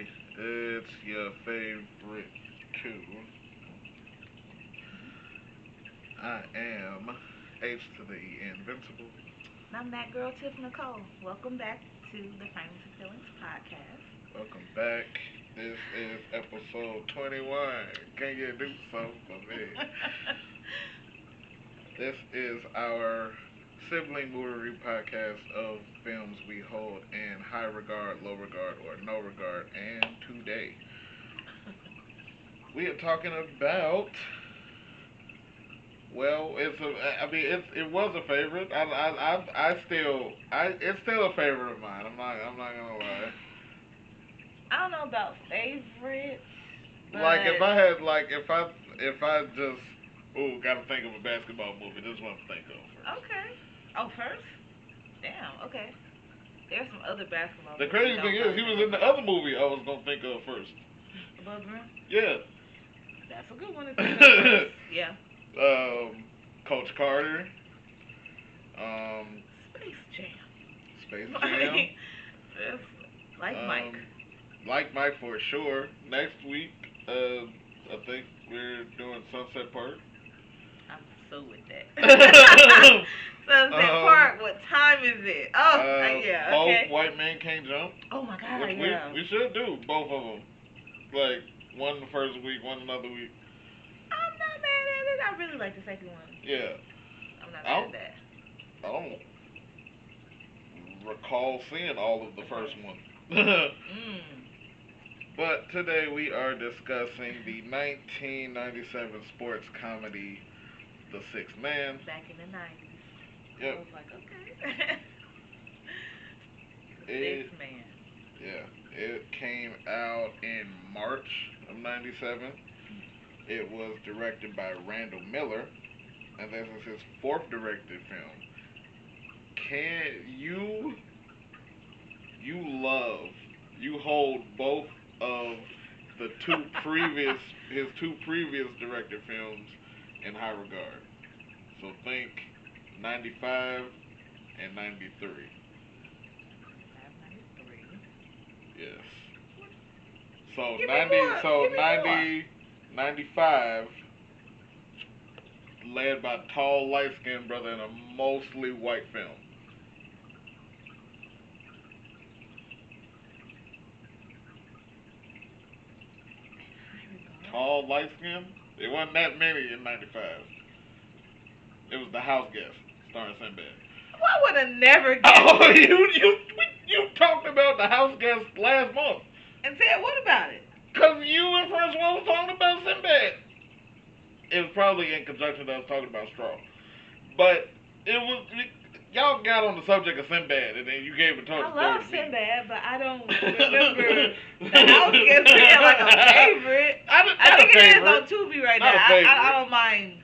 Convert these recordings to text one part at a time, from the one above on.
everybody. It's your favorite two. I am H to the Invincible. And I'm that girl, Tiff Nicole. Welcome back to the Frames and Feelings podcast. Welcome back. This is episode 21. Can you do something for me? This is our sibling movie podcast of films we hold in high regard, low regard, or no regard. And today we are talking about. Well, it was a favorite. It's still a favorite of mine. I'm not gonna lie. I don't know about favorites, Like but if I had like if I just gotta think of a basketball movie. This is what I'm think of first. okay. Oh, first? Damn, okay. There's some other basketball The movies crazy that thing I'm is, probably he was think in of the first. other movie I was gonna think of first. Above Ground? Yeah. That's a good one to think of first. Yeah. Coach Carter. Um, Space Jam. Space Jam. Like, that's like Mike. Um, like Mike for sure. Next week, I think we're doing Sunset Park. I'm so with that. Sunset Park, what time is it? Oh, yeah, Both okay. White Men Can't Jump, Oh my god, which yeah. we should do both of them. Like one the first week, one another week. I'm not mad at it. I really like the second one. Yeah, I'm not I mad don't, at that. I don't recall seeing all of the first one. Mm. But today we are discussing the 1997 sports comedy The Sixth Man. Back in the 90s. I Yep. was like, okay. The It Sixth Man. yeah, it came out in March of '97. It was directed by Randall Miller, and this is his fourth directed film. Can love you hold both of the two previous his two previous directed films in high regard. So think 95 and 93. 593. Yes. So Give me 90 more. so Give me more. 90 95 led by tall light skinned brother in a mostly white film. High regard. Tall light skinned? It wasn't that many in 95. It was The House Guest starring Sinbad. Well, I would have never guessed Oh, it. you talked about The House Guest last month. And said, what about it? Cause you and first one was talking about Sinbad. It was probably in conjunction that I was talking about Straw. But it was y'all got on the subject of Sinbad and then you gave a total I story love to me. Sinbad, but I don't remember the house gets being like a favorite. I think it is on Tubi right now. I don't mind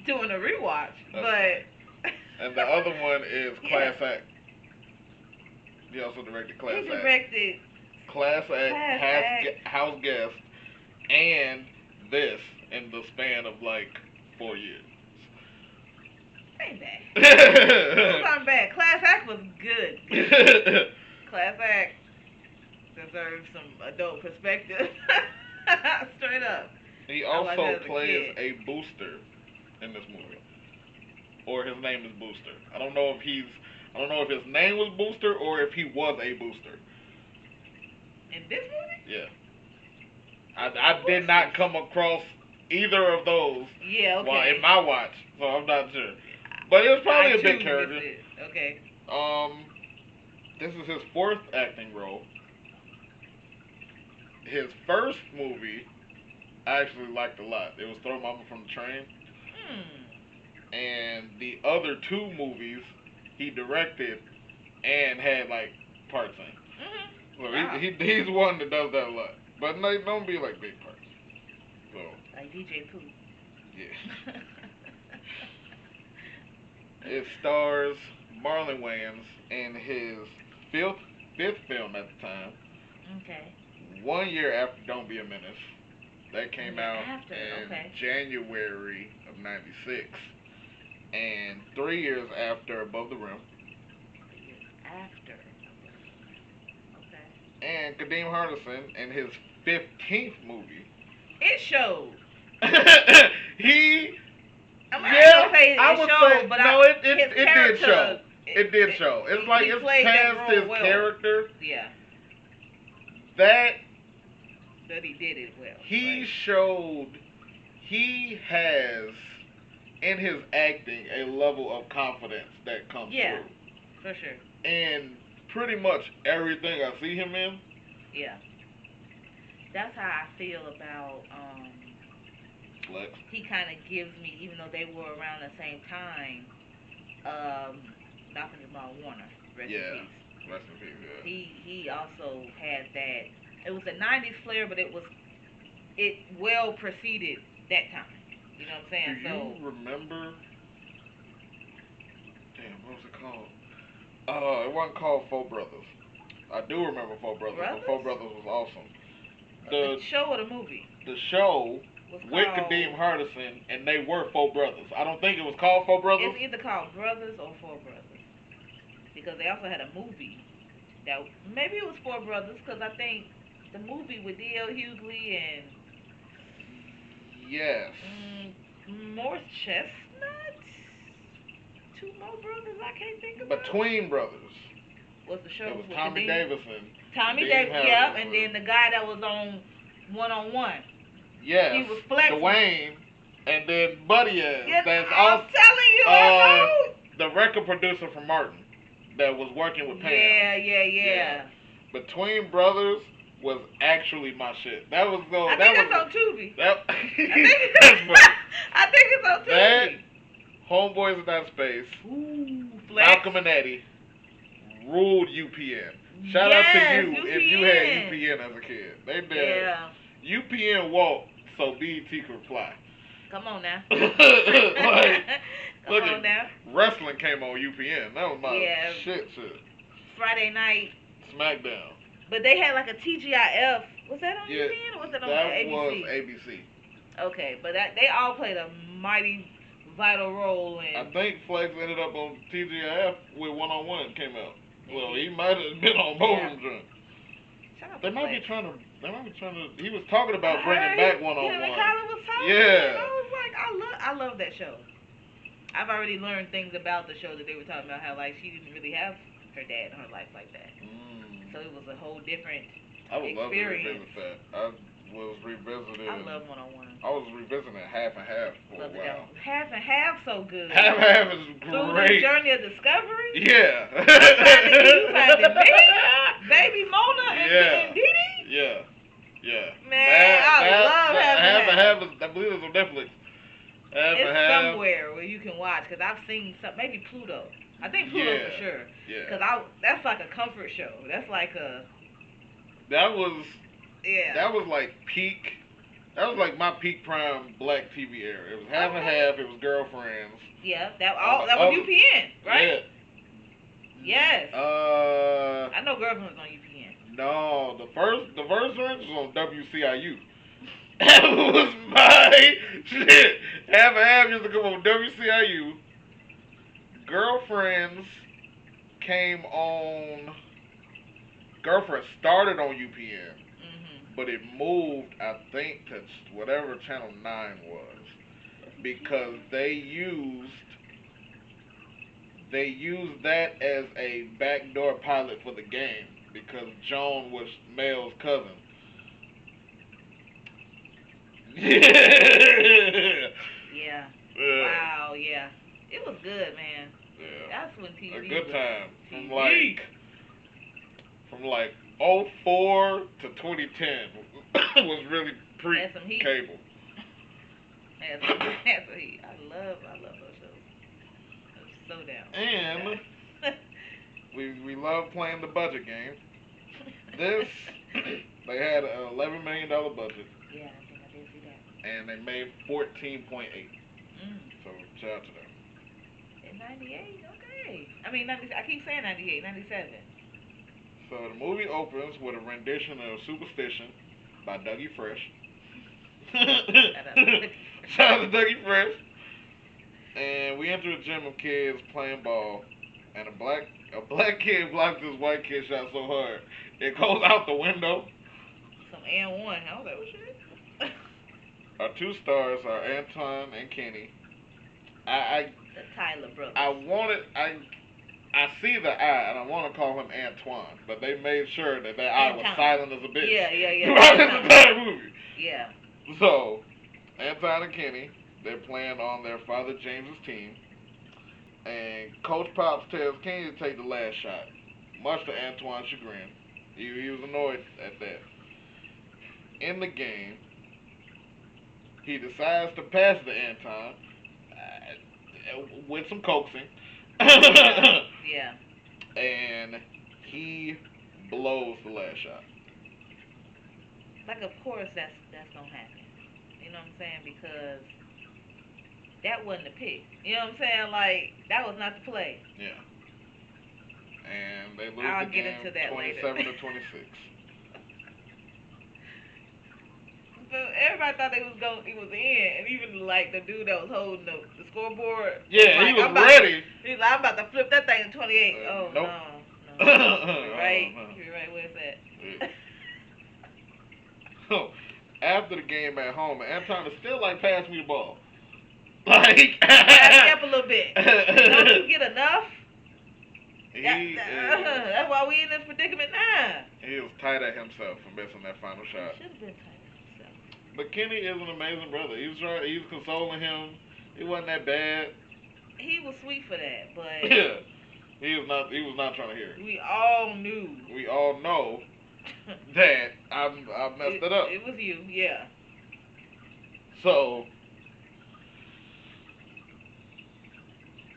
doing a rewatch, but. And the other one is Class Act. He also directed Class Act. He directed Class Act, Act. House Guest, and this in the span of like 4 years. Ain't bad. Those aren't bad. Class Act was good. Class Act deserves some adult perspective. Straight up. He also plays a booster in this movie, or his name is Booster. I don't know if his name was Booster or if he was a booster. In this movie? Yeah. I did not come across either of those. Yeah, okay. Well, in my watch, so I'm not sure. But it was probably a big character. Okay. This is his fourth acting role. His first movie I actually liked a lot. It was Throw Mama from the Train. And the other two movies he directed and had like parts in. So Wow. he's one that does that a lot. But they don't be like big parts. So like DJ Pooh. Yeah. It stars Marlon Wayans in his fifth film at the time. Okay. 1 year after Don't Be a Menace. That came out in okay. January of '96. And 3 years after Above the Rim. 3 years after. Okay. And Kadeem Hardison in his 15th movie. It showed. He. I'm not gonna say it I would showed, say but no. It did show. It did show. It's like it's past his character. Yeah. That he did it well. He showed. He has in his acting a level of confidence that comes through. Yeah, for sure. And pretty much everything I see him in. Yeah. That's how I feel about Flex. He kind of gives me, even though they were around the same time, Malcolm Jamal Warner. Rest in peace. Rest in peace, yeah. He also had that. It was a 90s flair, but it well preceded that time. You know what I'm saying? Do you remember? Damn, what was it called? It wasn't called Four Brothers. I do remember Four Brothers. But Four Brothers was awesome. The show or the movie? The show with Kadeem Hardison, and they were Four Brothers. I don't think it was called Four Brothers. It's either called Brothers or Four Brothers. Because they also had a movie that maybe it was Four Brothers, because I think the movie with D.L. Hughley and yes, Morris Chestnut, two more brothers I can't think of. Between Brothers. What's the show? It was Tommy Davidson. Tommy Davidson, yep, and then the guy that was on One-on-One. Yes. He was flexing. Dwayne, and then Buddy is. Yes, I'm telling you, I know. The record producer from Martin that was working with Pam. Yeah. Between Brothers was actually my shit. That was I think it's on Tubi. I think it's on Tubi. That Homeboys in That Space. Ooh, Malcolm and Eddie ruled UPN. Shout out to you UPN. if you had UPN as a kid. They did. Yeah. UPN walked so BET could fly. Come on now. Come on now. Wrestling came on UPN. That was my shit. Friday night. SmackDown. But they had like a TGIF. Was that on UPN or was that on ABC? That was ABC. Okay, but they all played a mighty vital role in. I think Flex ended up on TGIF with One-on-One came out. Well, he might have been on both of them. They might be trying to. He was talking about bringing back One-on-One. Yeah. I was like, I love that show. I've already learned things about the show that they were talking about. How like she didn't really have her dad in her life like that. So it was a whole different experience. I would love to revisit that. I was revisiting. I love One-on-One. I was revisiting Half and Half for a while. Half and Half so good. Half and Half is great. Through the journey of discovery. Yeah. You finding me, baby Mona, and Dee Dee. Yeah. Man, I love Half and Half. I believe it's on Netflix. It's somewhere where you can watch, because I've seen some, maybe Pluto. I think Pluto for sure. Yeah. Because that's like a comfort show. That's like a. That was like peak. That was like my peak prime black TV era. It was Half and Half. It was Girlfriends. Yeah, that was UPN, right? Yeah. Yes. I know Girlfriends was on UPN. No, the first one was on WCIU. That was my shit. Half and Half used to come on WCIU. Girlfriends came on. Girlfriends started on UPN, but it moved, I think, to whatever Channel 9 was, because they used that as a backdoor pilot for the game, because Joan was Mel's cousin. Yeah. Wow. Yeah. It was good, man. Yeah. That's when TV a good was time. TV. From like 04 to 2010 was really pre-cable. Had some heat. I love those shows. I'm so down. And we love playing the budget game. This they had an $11 million budget. Yeah, I think I did see that. And they made 14.8. So shout out to them. In 98, okay. I mean, I keep saying 98, 97. So the movie opens with a rendition of Superstition by Dougie Fresh. Shout out to Dougie Fresh. And we enter a gym of kids playing ball, and a black kid blocked this white kid shot so hard It goes out the window. Some and one. I was like, what shit? Our 2 stars are Antoine and Kenny. The Tyler brothers. I see the I, and I want to call him Antoine, but they made sure that I was silent as a bitch. Yeah. Right in the entire movie. Yeah. So, Antoine and Kenny, they're playing on their father James's team, and Coach Pops tells Kenny to take the last shot, much to Antoine's chagrin. He was annoyed at that. In the game, he decides to pass to Antoine with some coaxing. Yeah. And he blows the last shot. Like, of course that's gonna happen. You know what I'm saying? Because that wasn't the pick. You know what I'm saying? Like, that was not the play. Yeah. And they lose I'll the get game into that 27 to 26. So everybody thought he was in, and even like the dude that was holding the scoreboard. Yeah, like, he was ready. He's like, I'm about to flip that thing to 28. Oh nope. no. You're right. You're right. Where's that? So after the game at home, Anton is still like, pass me the ball. Like, pass me up a little bit. Don't you get enough? That's why we in this predicament now. He was tight at himself for missing that final shot. He should have been tight at himself. But Kenny is an amazing brother. He was consoling him. It wasn't that bad. He was sweet for that, but yeah, he was not trying to hear it. We all knew. We all know that I messed it up. It was you, yeah. So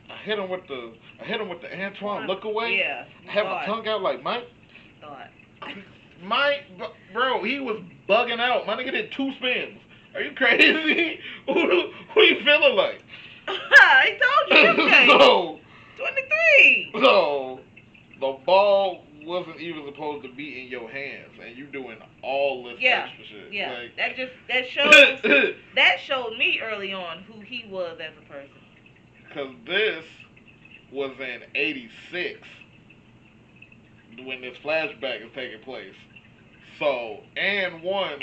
I hit him with the Antoine look away. Yeah. I had my tongue out like Mike. Thought. Bro, he was bugging out. My nigga did 2 spins. Are you crazy? Who you feeling like? I told you. Okay. So 23. So the ball wasn't even supposed to be in your hands, and you doing all this extra shit. Yeah. Like, that showed me early on who he was as a person. Cause this was in '86 when this flashback is taking place. So and one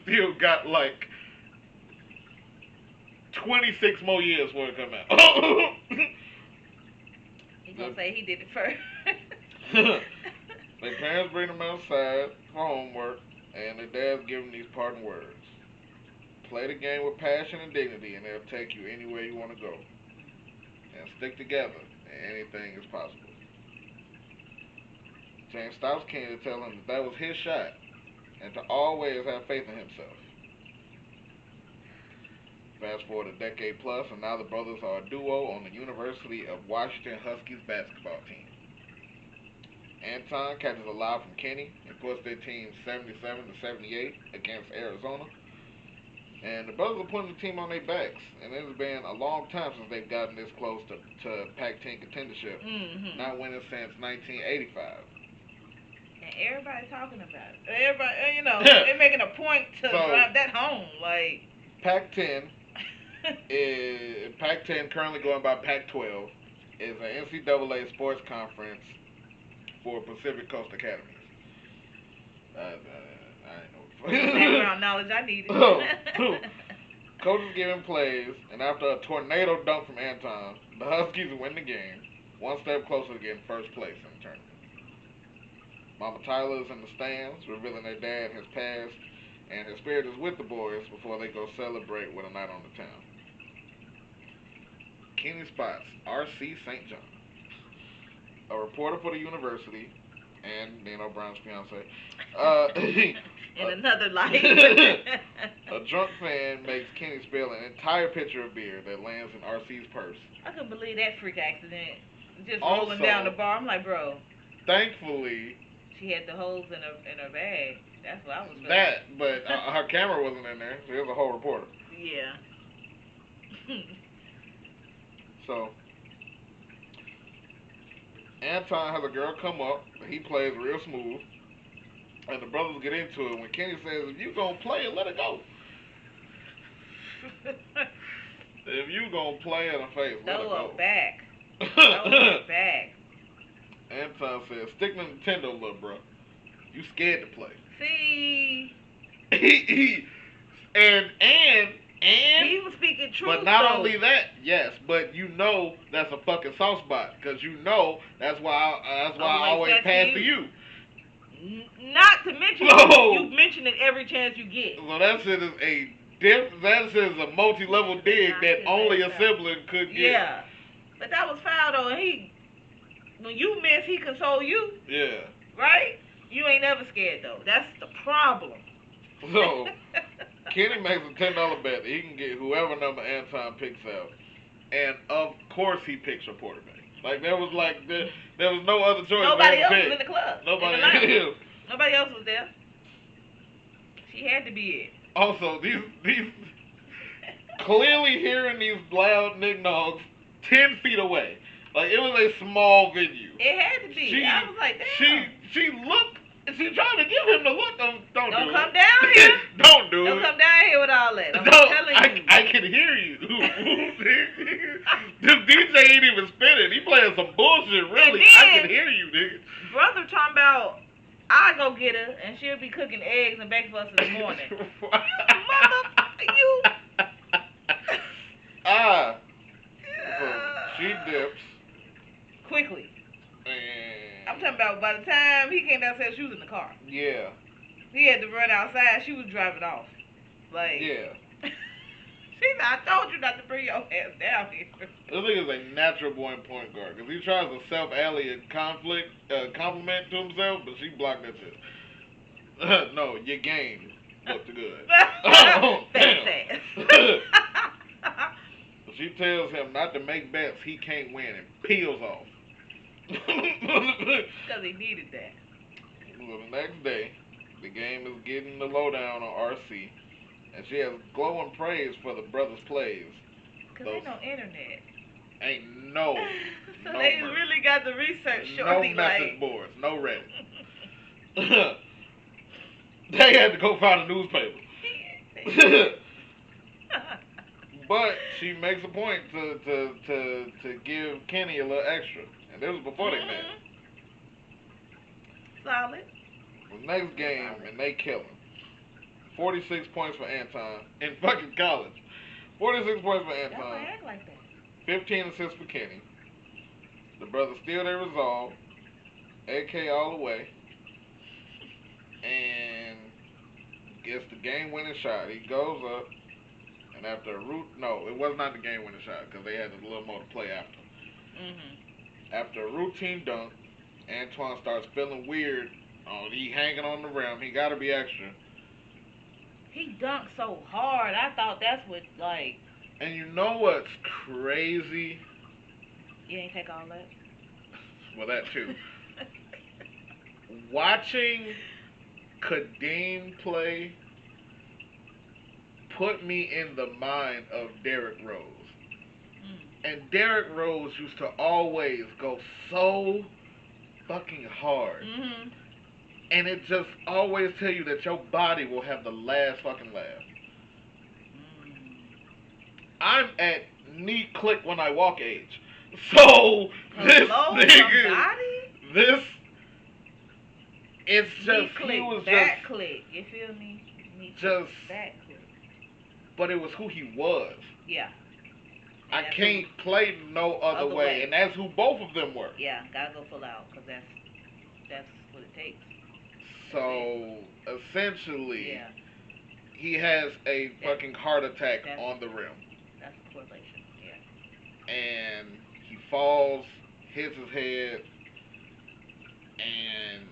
still got like 26 more years before it come out. He's gonna say he did it first. Their parents bring them outside for homework, and their dad's giving these parting words. Play the game with passion and dignity, and they'll take you anywhere you want to go. And stick together, and anything is possible. James stops Kenny to tell him that was his shot, and to always have faith in himself. Fast forward a decade plus, and now the brothers are a duo on the University of Washington Huskies basketball team. Anton catches a lob from Kenny and puts their team 77 to 78 against Arizona. And the brothers are putting the team on their backs, and it has been a long time since they've gotten this close to Pac-10 contendership. Mm-hmm. Not winning since 1985. And everybody talking about it. Everybody, they're making a point to drive that home. Like Pac-10 is currently going by Pac-12 is an NCAA sports conference for Pacific Coast Academies. I ain't know. Background knowledge I needed. Coaches giving plays, and after a tornado dunk from Anton, the Huskies win the game, one step closer to getting first place in the tournament. Mama Tyler is in the stands, revealing their dad has passed, and his spirit is with the boys before they go celebrate with a night on the town. Kenny spots R.C. St. John, a reporter for the university, and Dean O'Brien's fiance. In another life. A drunk fan makes Kenny spill an entire pitcher of beer that lands in R.C.'s purse. I couldn't believe that freak accident. Just rolling down the bar. I'm like, bro. Thankfully, she had the holes in her bag. That's what I was feeling. But her camera wasn't in there, so it was a whole reporter. Yeah. So, Anton has a girl come up. He plays real smooth. And the brothers get into it when Kenny says, if you gonna play it, let it go. If you gonna play it in the face, let it go. Throw her back. Anton said, "Stick to Nintendo, little bro. You scared to play." See. and he was speaking truth. But not though. only that, yes, but you know that's a fucking soft spot because you know that's why I always pass to you. Not to mention you mention it every chance you get. So that shit is a multi-level dig that only a sibling could get. Yeah, but that was foul though. When you miss, he console you. Yeah. Right? You ain't never scared though. That's the problem. So Kenny makes a $10 bet that he can get whoever number Anton picks out, and of course he picks Reporter Bay. Like there was no other choice. Nobody else was in the club. Nobody else. Nobody else was there. She had to be it. Also, these clearly hearing these loud knick-knocks 10 feet away. Like it was a small venue. It had to be. I was like, damn. She looked. She trying to give him the look. Don't come down here. Don't do it. Don't come down here with all that. I'm telling you. I can hear you. This DJ ain't even spinning. He playing some bullshit. Really, I can hear you, nigga. Brother talking about I go get her and she'll be cooking eggs and bacon for us in the morning. Motherfucker, you. So she dips quickly. And I'm talking about by the time he came downstairs, she was in the car. Yeah. He had to run outside. She was driving off. Like. Yeah. She said, I told you not to bring your ass down here. This nigga is a natural born point guard because he tries to self-alley compliment to himself, but she blocked that shit. No, your game looked good. Fast. She tells him not to make bets he can't win and peels off. Because he needed that. Well, the next day, the game is getting the lowdown on RC, and she has glowing praise for the brothers' plays. Because ain't no internet. Ain't no. So they really got the research shorty. No message boards, no Reddit. They had to go find a newspaper. But she makes a point to give Kenny a little extra. And this was before they met. Solid. The next game, and they kill him. 46 points for Anton in fucking college. 46 points for Anton. Don't act like that. 15 assists for Kenny. The brothers steal their resolve. AK all the way. And gets the game-winning shot. He goes up. And after it was not the game-winning shot because they had a little more to play after. After a routine dunk, Antoine starts feeling weird. He hanging on the rim. He got to be extra. He dunked so hard. I thought that's what, like... And you know what's crazy? You ain't take all that? Well, that too. Watching Kadeem play put me in the mind of Derrick Rose. And Derrick Rose used to always go so fucking hard. And it just always tell you that your body will have the last fucking laugh. I'm at knee click when I walk age. So, this nigga, it's just, he was back click, you feel me? Just, back click. But it was who he was. Yeah. I can't play no other way, and that's who both of them were. Yeah, gotta go full out, because that's what it takes. So, essentially, he has a fucking heart attack on the rim. That's a correlation, yeah. And he falls, hits his head, and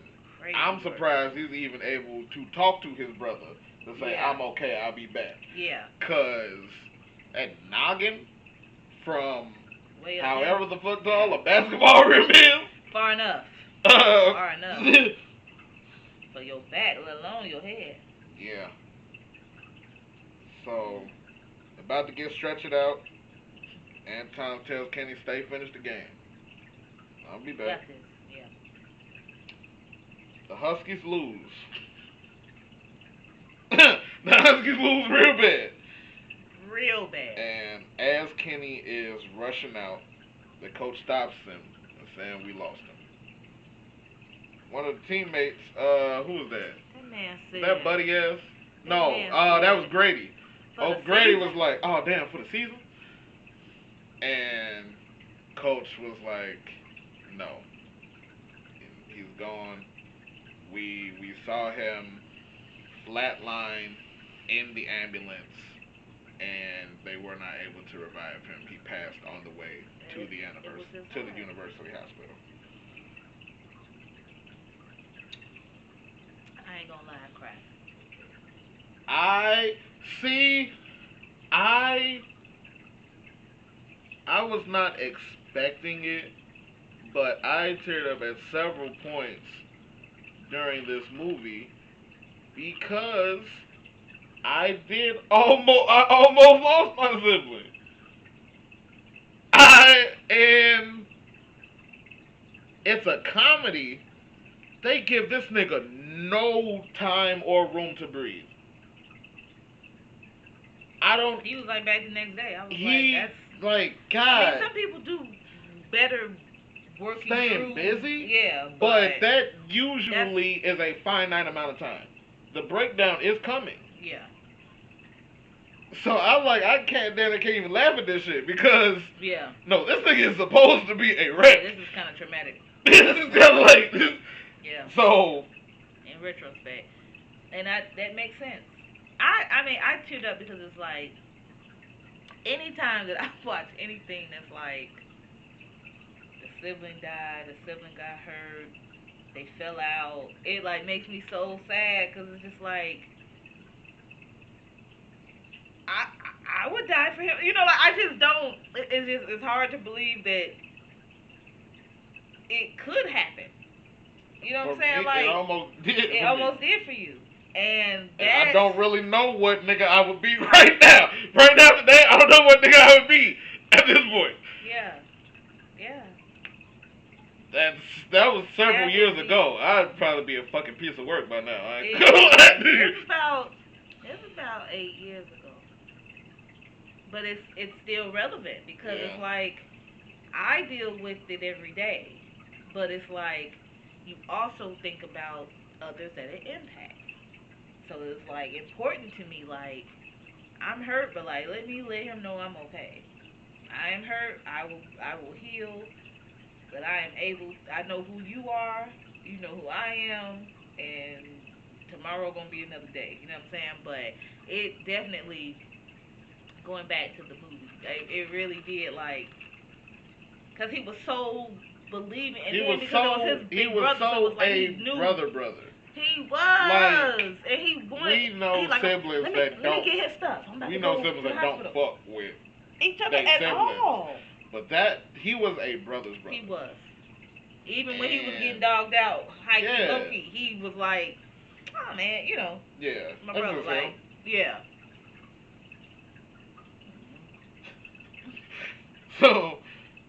I'm surprised he's even able to talk to his brother to say, I'm okay, I'll be back. Yeah. Because that noggin from however the foot tall a basketball rim is. Far enough. Far enough. For your back, let alone your head. Yeah. So, about to get stretched out. Anton tells Kenny, stay, finish the game. I'll be back. Got this. Yeah. The Huskies lose. The Huskies lose real bad. Real bad. And as Kenny is rushing out, the coach stops him and saying, we lost him. one of the teammates, who was that? That man said. That buddy ass? That No, man said, that was Grady. Oh, Grady season? was like, oh damn, for the season? And coach was like, no. He's gone. We saw him flatline in the ambulance, and they were not able to revive him. He passed on the way to the university hospital. I ain't gonna lie, I cried. I see. I I was not expecting it, but I teared up at several points during this movie because I almost lost my sibling. And it's a comedy. They give this nigga no time or room to breathe. I don't. He was like back the next day. I was that's like God. I mean, some people do better working staying busy. Yeah, but that usually is a finite amount of time. The breakdown is coming. Yeah. So I'm like, I can't even laugh at this shit because no, this thing is supposed to be a wreck. Yeah, this is kind of traumatic. This is just like this. Yeah. So in retrospect, and that makes sense. I mean I teared up because it's like anytime that I watch anything that's like the sibling died, the sibling got hurt, they fell out, it like makes me so sad because it's just like I would die for him. You know, like I just don't. It's hard to believe that it could happen. You know what I'm saying? Like it almost did. It almost did for you. And I don't really know what nigga I would be right now. Right now today, I don't know what nigga I would be at this point. Yeah. Yeah. That was several years ago. I'd probably be a fucking piece of work by now. It's about 8 years ago. But it's still relevant because it's like I deal with it every day. But it's like you also think about others that it impacts. So it's like important to me, like I'm hurt, but like let him know I'm okay. I am hurt, I will heal, but I know who you are, you know who I am, and tomorrow gonna be another day, you know what I'm saying? But it definitely going back to the movie, it really did like, cause he was so believing, and then because it was his big brother, so it was like he knew. brother. He was, and he wanted. We know siblings that don't. Let me get his stuff. We know siblings that don't fuck with each other at all. But he was a brother's brother. He was. Even when he was getting dogged out, hiking Loki, he was like, "Oh man, you know." Yeah. My brother, like, yeah. So,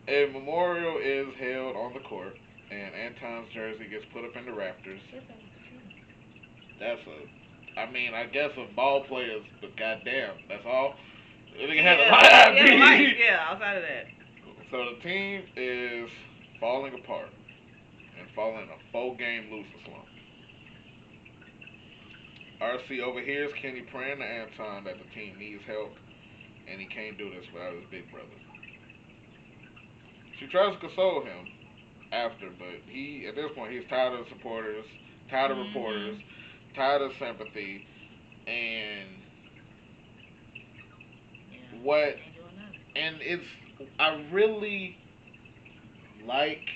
a memorial is held on the court, and Anton's jersey gets put up in the rafters. I guess of ball players, but goddamn, that's all. They had a lot outside of that. So the team is falling apart and falling in a 4-game losing slump. RC overhears Kenny praying to Anton that the team needs help, and he can't do this without his big brother. She tries to console him after, but at this point, he's tired of supporters, tired of reporters, tired of sympathy, and I really like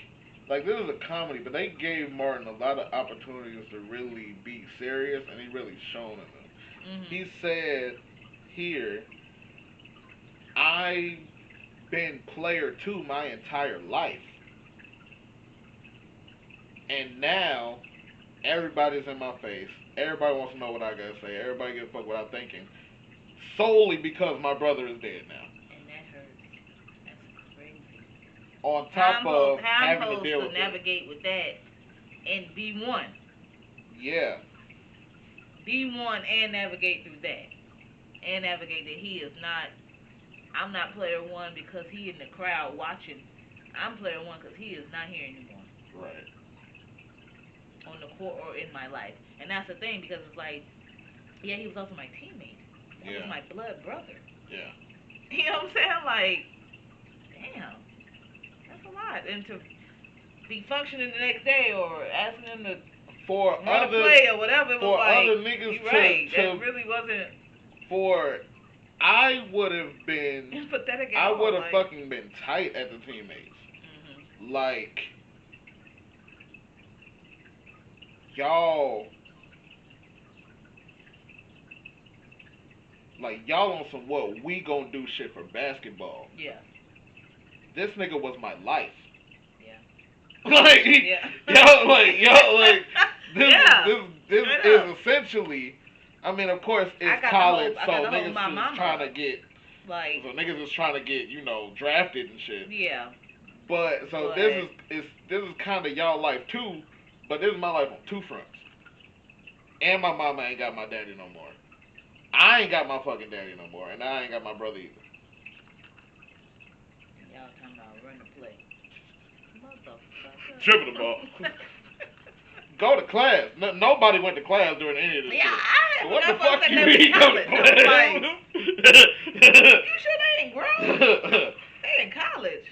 this is a comedy, but they gave Martin a lot of opportunities to really be serious, and he really shown in them. He said here, I've been player 2 my entire life, and now everybody's in my face. Everybody wants to know what I gotta say. Everybody gives a fuck what I'm thinking, solely because my brother is dead now. And that hurts. That's crazy. On top of having to deal with navigate with that and be one. Yeah. Be one and navigate through that. And navigate that he is not. I'm not player 1 because he in the crowd watching. I'm player 1 because he is not here anymore. Right. on the court or in my life. And that's the thing, because it's like, yeah, he was also my teammate. That was my blood brother. Yeah. You know what I'm saying? Like, damn, that's a lot. And to be functioning the next day or asking them to for run a play or whatever, it was like, other niggas that really wasn't. I would have been pathetic. I would have fucking been tight at the teammates. Mm-hmm. Like, y'all on some what we gonna do shit for basketball. Yeah. This nigga was my life. Yeah. Like, yeah. This is essentially, I mean, of course, it's college, so niggas is trying to get, niggas is trying to get, you know, drafted and shit. Yeah. But this is kind of y'all life too, but this is my life on two fronts. And my mama ain't got my daddy no more. I ain't got my fucking daddy no more, and I ain't got my brother either. Y'all talking about run the play. Motherfucker. Tripping the ball. Go to class. Nobody went to class during any of this shit. I what the fuck you mean go to class? Like, you sure they ain't grown? They in college.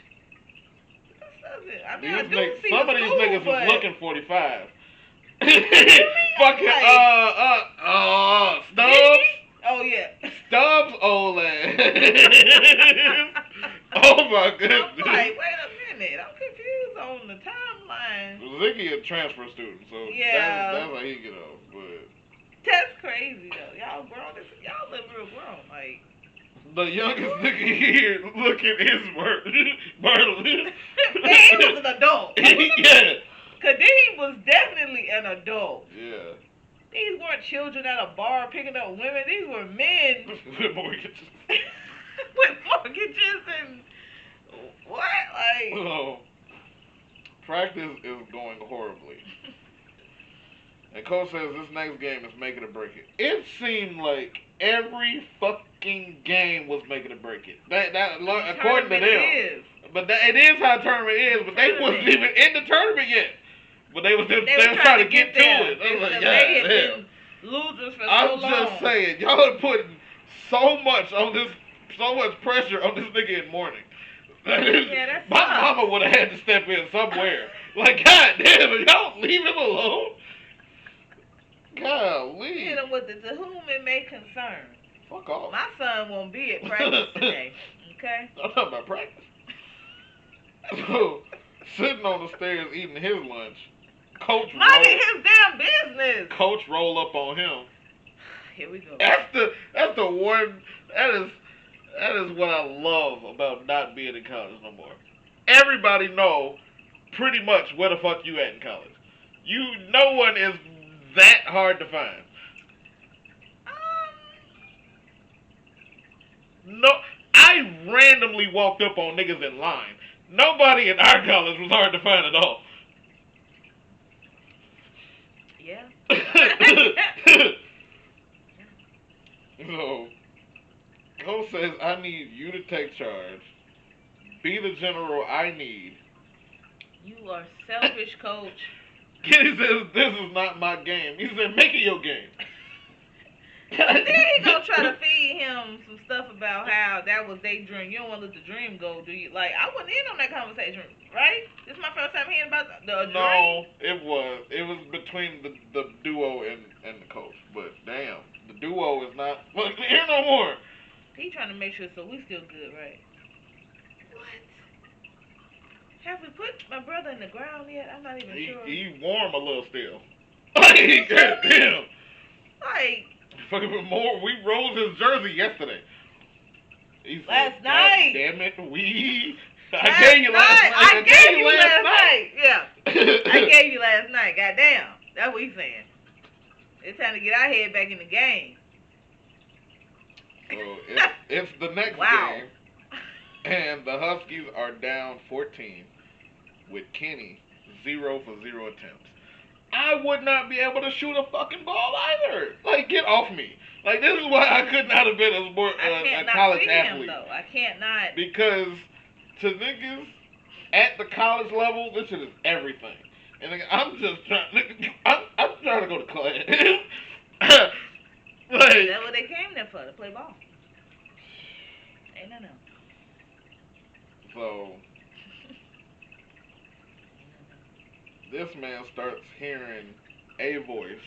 I mean, I do see some of these niggas but... is looking 45. Fucking Stubbs. Oh yeah. Stubbs old ass. Oh my goodness. I'm like, wait a minute. I'm confused on the timeline. Ziggy a transfer student, so yeah, that's how he get off. But that's crazy though. Y'all grown. Y'all live real grown. Like, the youngest nigga here looking is Marlon. He was an adult. Yeah. Kadeem was definitely an adult. Yeah. These weren't children at a bar picking up women. These were men with mortgages. With mortgages and what? Like, oh, practice is going horribly. And coach says this next game is make it or break it. It seemed like every fucking game was make it or break it. That according to them. Is. But it is how a tournament is. But they wasn't even in the tournament yet. But they was trying to get to it. I was like, been losers for so long. I'm just saying, y'all are putting so much pressure on this nigga in morning. Yeah, my mama would have had to step in somewhere. Like, god damn, y'all leave him alone. Golly. Hit him with the to whom it may concern. Fuck off. My son won't be at practice today. Okay? I'm talking about practice. So, sitting on the stairs eating his lunch, minding his damn business. Coach roll up on him. Here we go. That's the one. That is what I love about not being in college no more. Everybody know pretty much where the fuck you at in college. No one is that hard to find. No, I randomly walked up on niggas in line. Nobody in our college was hard to find at all. Yeah. So, Coach says, I need you to take charge. Be the general I need. You are selfish, Coach. Kitty says, this is not my game. He said, make it your game. Then he gonna try to feed him some stuff about how that was their dream. You don't want to let the dream go, do you? Like, I wasn't in on that conversation, right? This is my first time hearing about the dream. No, it was between the duo and the coach. But damn, the duo is not here no more. He trying to make sure so we still good, right? What? Have we put my brother in the ground yet? I'm not even sure. He warm a little still. Like, damn. Like. Fucking more. We rolled his jersey yesterday. He last said, night. Damn it, I gave you last night. I gave you last night. Yeah. I gave you last night. Goddamn. That's what he's saying. It's time to get our head back in the game. So it's the next game. And the Huskies are down 14 with Kenny 0 for 0 attempts. I would not be able to shoot a fucking ball either. Like, get off me. Like, this is why I could not have been a college athlete. I can't not. Because to niggas at the college level, this shit is everything. And I'm just trying. I'm trying to go to class. Like, that's what they came there for, to play ball. Ain't no. So this man starts hearing a voice.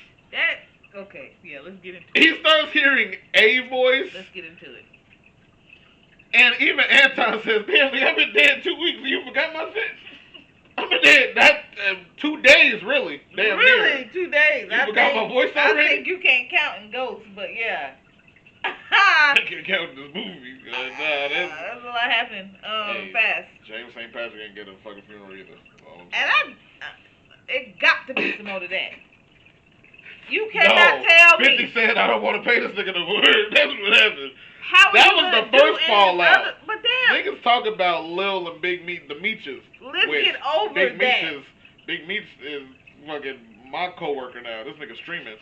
Okay, yeah, let's get into it. He starts hearing a voice. Let's get into it. And even Anton says, damn, I've been dead 2 weeks and you forgot my shit? I've been dead 2 days, really. Damn really, near. 2 days. You forgot my voice already? I think you can't count in ghosts, but yeah. I can't count in this movie. That's a lot happening fast. James St. Patrick ain't get a fucking funeral either. And it got to be some more to that. You cannot tell me. 50 said, I don't want to pay this nigga no more. That's what happened. That was the first fallout. But damn. Niggas talk about Lil and Big Meat, the Meaches. Let's get over that. Big Meats is fucking my coworker now. This nigga streaming.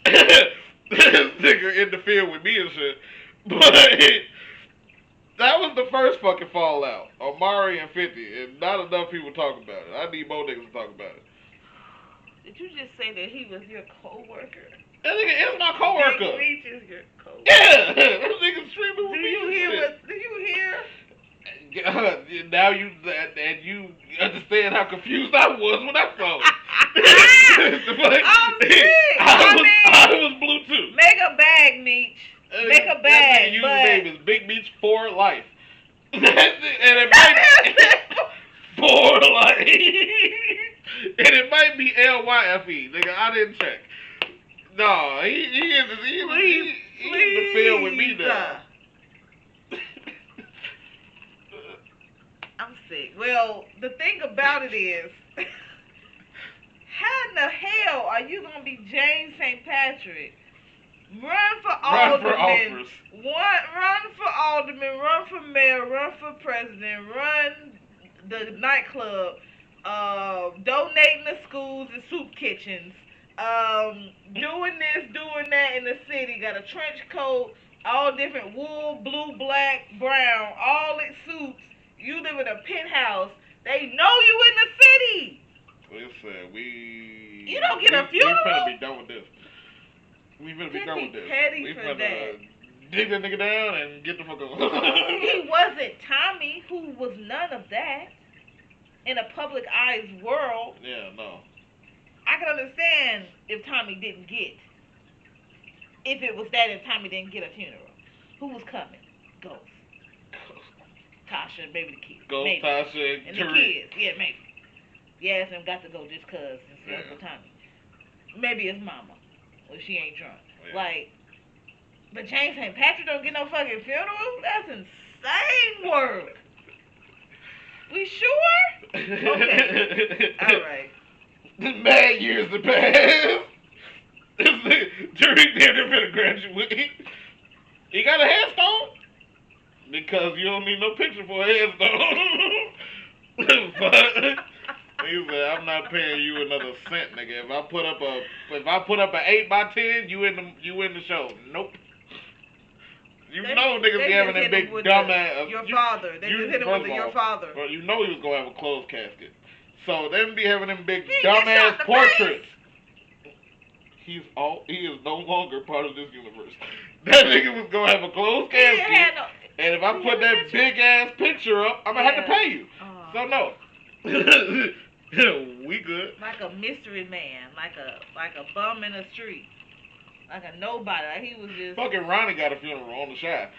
This nigga in the field with me and shit. But that was the first fucking fallout. Omari and 50. And not enough people talk about it. I need more niggas to talk about it. Did you just say that he was your coworker? That nigga is my coworker. Big Meat is your coworker. Yeah, this nigga streaming with me. Did you hear? Now you understand how confused I was when I saw it. I was Bluetooth. Make a bag, Meech. Make a bag. His name is Big Meech for life. And it might be for life. And it might be LYFE, nigga. I didn't check. No, he in the field with me now. I'm sick. Well, the thing about it is, how in the hell are you gonna be James St. Patrick? Run for alderman. Run for alderman. Run for mayor. Run for president. Run the nightclub. Donating to schools and soup kitchens. Doing this, doing that in the city. Got a trench coat, all different wool, blue, black, brown, all its suits. You live in a penthouse. They know you in the city. Listen, you don't get a funeral. We finna be done with this. We finna be done with this. We finna dig that nigga down and get the fuck on. He wasn't Tommy, who was none of that. In a public eyes world. Yeah, no. I can understand if Tommy didn't get. If it was that, if Tommy didn't get a funeral. Who was coming? Ghost. Tasha, maybe the kids. Ghost, maybe. Tasha, and the kids. Yeah, maybe. Yes, and got to go just cause instead of Tommy. Maybe his mama. Well, she ain't drunk. Yeah. Like, but James St. Patrick don't get no fucking funeral? That's insane work. We sure? Okay. Alright. Mad years to pass. During there, they're gonna graduate. He got a headstone? Because you don't need no picture for a headstone. But he said, I'm not paying you another cent, nigga. If I put up an 8x10, you in the show. Nope. You know niggas be having that big dumbass. Your father. They just hit him with your father. Well, you know he was gonna have a closed casket. So they be having them big dumbass portraits. He is no longer part of this universe. That nigga was gonna have a closed casket. And if I put that big ass picture up, I'm gonna have to pay you. So no. We good. Like a mystery man, like a bum in the street. Like a nobody. Like he was just. Fucking Ronnie got a funeral on the side.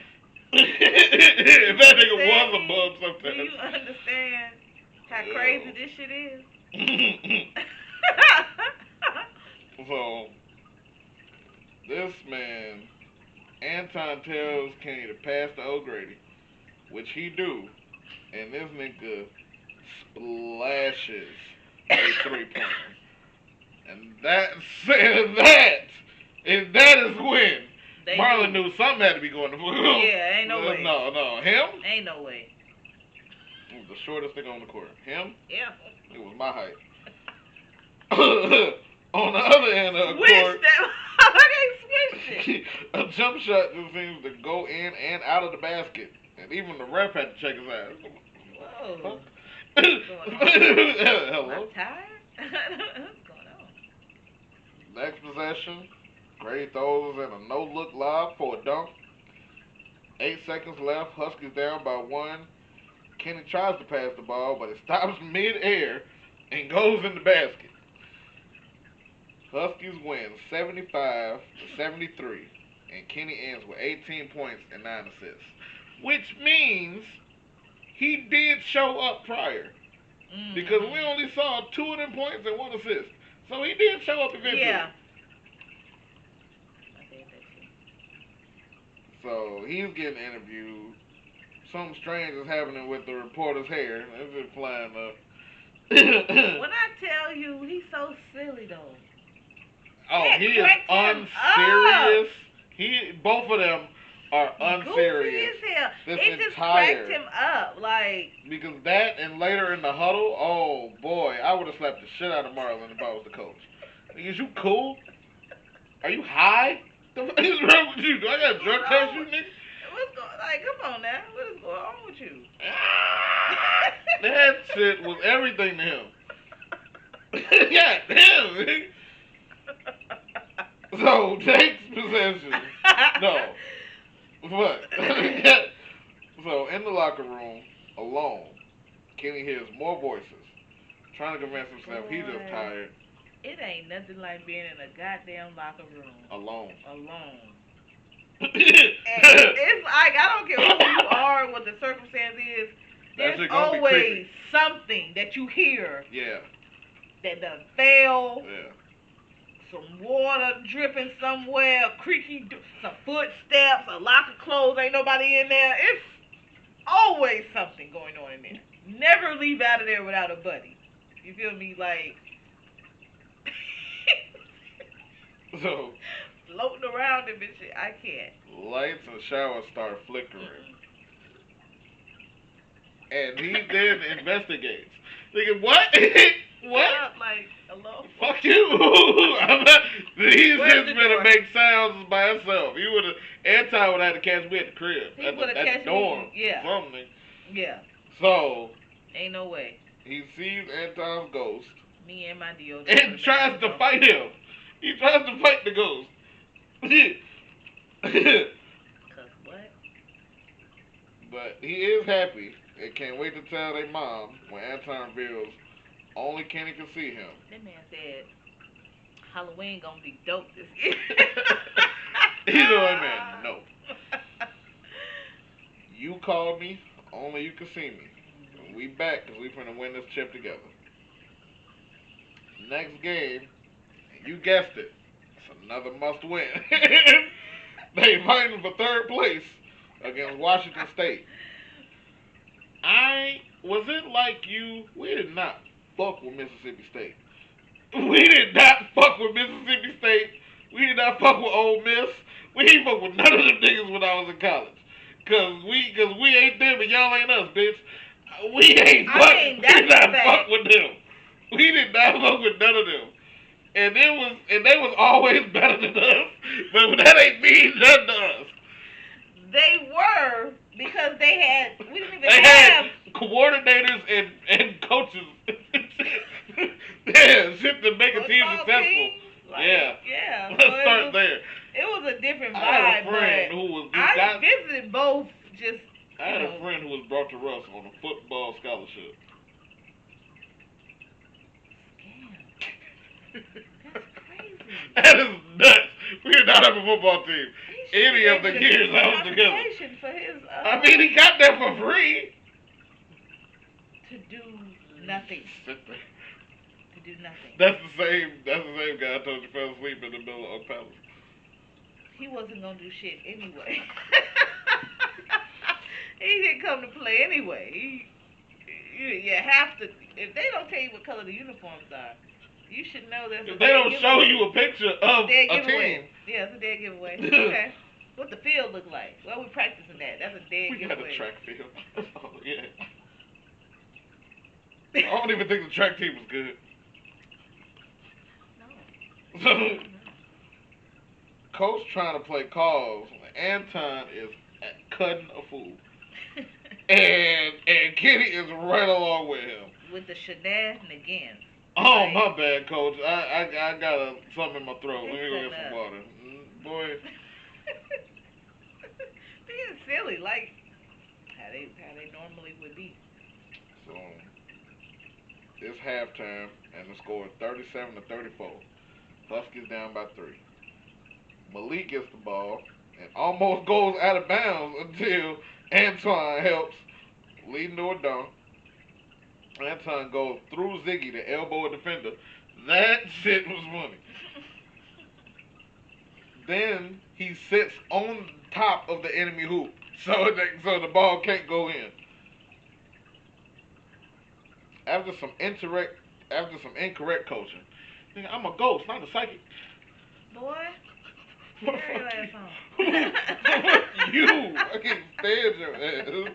If that nigga was a bum sometimes. Do you understand how crazy this shit is? So, this man, Anton tells Kenny to pass the O'Grady, which he do, and this nigga splashes a 3-pointer. And that is when Marlon knew something had to be going to football. Yeah, ain't no way. No. Him? Ain't no way. He was the shortest nigga on the court. Him? Yeah. It was my height. On the other end of the court, a jump shot just seems to go in and out of the basket. And even the ref had to check his ass. Whoa. Hello? I'm tired? What's going on? Next possession, Gray throws in a no-look lob for a dunk. 8 seconds left. Huskies down by one. Kenny tries to pass the ball, but it stops mid-air and goes in the basket. Huskies win 75-73, and Kenny ends with 18 points and 9 assists, which means he did show up prior because we only saw 2 of them points and 1 assist, so he did show up eventually. Yeah. So he's getting interviewed. Something strange is happening with the reporter's hair. It's just flying up. When I tell you, he's so silly though. Oh, he is unserious. Both of them are unserious. Goofy as hell. This it just cracked him up, like. Because that and later in the huddle, oh boy, I would have slapped the shit out of Marlon if I was the coach. Is you cool? Are you high? What the fuck is wrong with you? Do I got a drug test you, nigga? Come on now. What is going on with you? That shit was everything to him. God damn, nigga. So, takes possession. No. What? So, in the locker room, alone, Kenny hears more voices, trying to convince himself he's just tired. It ain't nothing like being in a goddamn locker room. Alone. And it's like, I don't care who you are, what the circumstance is, there's always something that you hear. Yeah. That done fell. Yeah. Some water dripping somewhere, some footsteps, a locker clothes, ain't nobody in there. It's always something going on in there. Never leave out of there without a buddy. You feel me? Like, so, floating around him and shit. I can't. Lights in the shower start flickering. And he then investigates. Thinking, what? What? Like, hello? Fuck you. He's just gonna make sounds by himself. He would have, Anton would have had to catch me at the crib. He at the dorm. Yeah. Something. Yeah. So. Ain't no way. He sees Anton's ghost. Me and my deodorant. And tries to fight him. He tries to fight the ghost. Cause what? But he is happy and can't wait to tell their mom when Anton reveals only Kenny can see him. That man said Halloween gonna be dope this year. He's like, man, no. You called me, only you can see me. And we back because we finna win this chip together. Next game, you guessed it, it's another must win. They invited him for 3rd place against Washington State. Was it like you? We did not fuck with Mississippi State. We did not fuck with Mississippi State. We did not fuck with Ole Miss. We ain't fuck with none of them niggas when I was in college. Cause we ain't them and y'all ain't us, bitch. We ain't fuck. We did not fuck with them. We did not fuck with none of them. And they was always better than us. But that ain't mean nothing to us. They were, because we didn't even have had coordinators and coaches. Yeah, shit to make a team successful. Like, yeah. Let's start there. It was a different vibe. I had a friend I visited both. I had a friend who was brought to us on a football scholarship. That's crazy. That is nuts. We did not have a football team. Any of the years I was together. For his, I mean, he got that for free. To do nothing. Sit there. To do nothing. That's the same guy I told you fell asleep in the middle of Oak Palace. He wasn't gonna do shit anyway. He didn't come to play anyway. You have to. If they don't tell you what color the uniforms are, you should know that. If they don't show you a picture of a team. Yeah, it's a dead giveaway. Okay. What the field look like? Well, we practicing that. That's a dead giveaway. We got a track field. Oh, yeah. I don't even think the track team was good. No. So, Coach trying to play calls. Anton is cutting a fool. and Kenny is right along with him. With the shenanigans. Oh, like, my bad, Coach. I got something in my throat. Let me go get some water. Boy. Being silly, like how they normally would be. So it's halftime, and the score is 37-34. Huskies down by 3. Malik gets the ball and almost goes out of bounds until Antoine helps, leading to a dunk. Antoine goes through Ziggy to elbow a defender. That shit was funny. Then he sits on top of the enemy hoop, so the ball can't go in. After some incorrect coaching, nigga, I'm a ghost, not a psychic. Boy, carry your ass on. You, I can't stand your ass.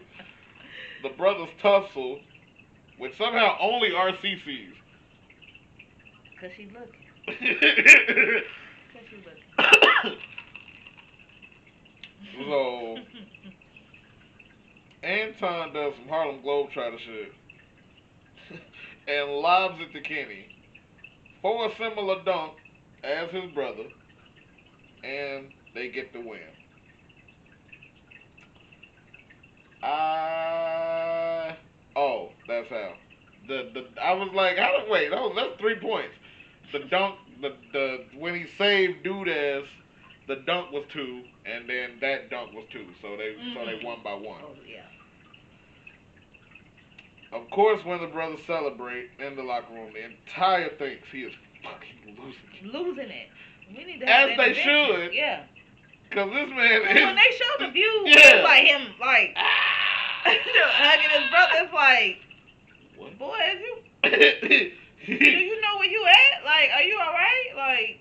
The brothers tussle, which somehow only RC sees. Cause she looking. So Anton does some Harlem Globetrotter shit and lobs it to Kenny for a similar dunk as his brother, and they get the win. That's how. I was like, that's 3 points. The dunk, the when he saved Dudas, the dunk was 2, and then that dunk was 2. So they won by 1. Oh yeah. Of course, when the brothers celebrate in the locker room, the entire thinks he is fucking losing it. We need to have as they should. Yeah. Cause this man when they show the view, it's like him like hugging his brother. It's like, what? Boy, is you? Do you know where you at? Like, are you all right? Like,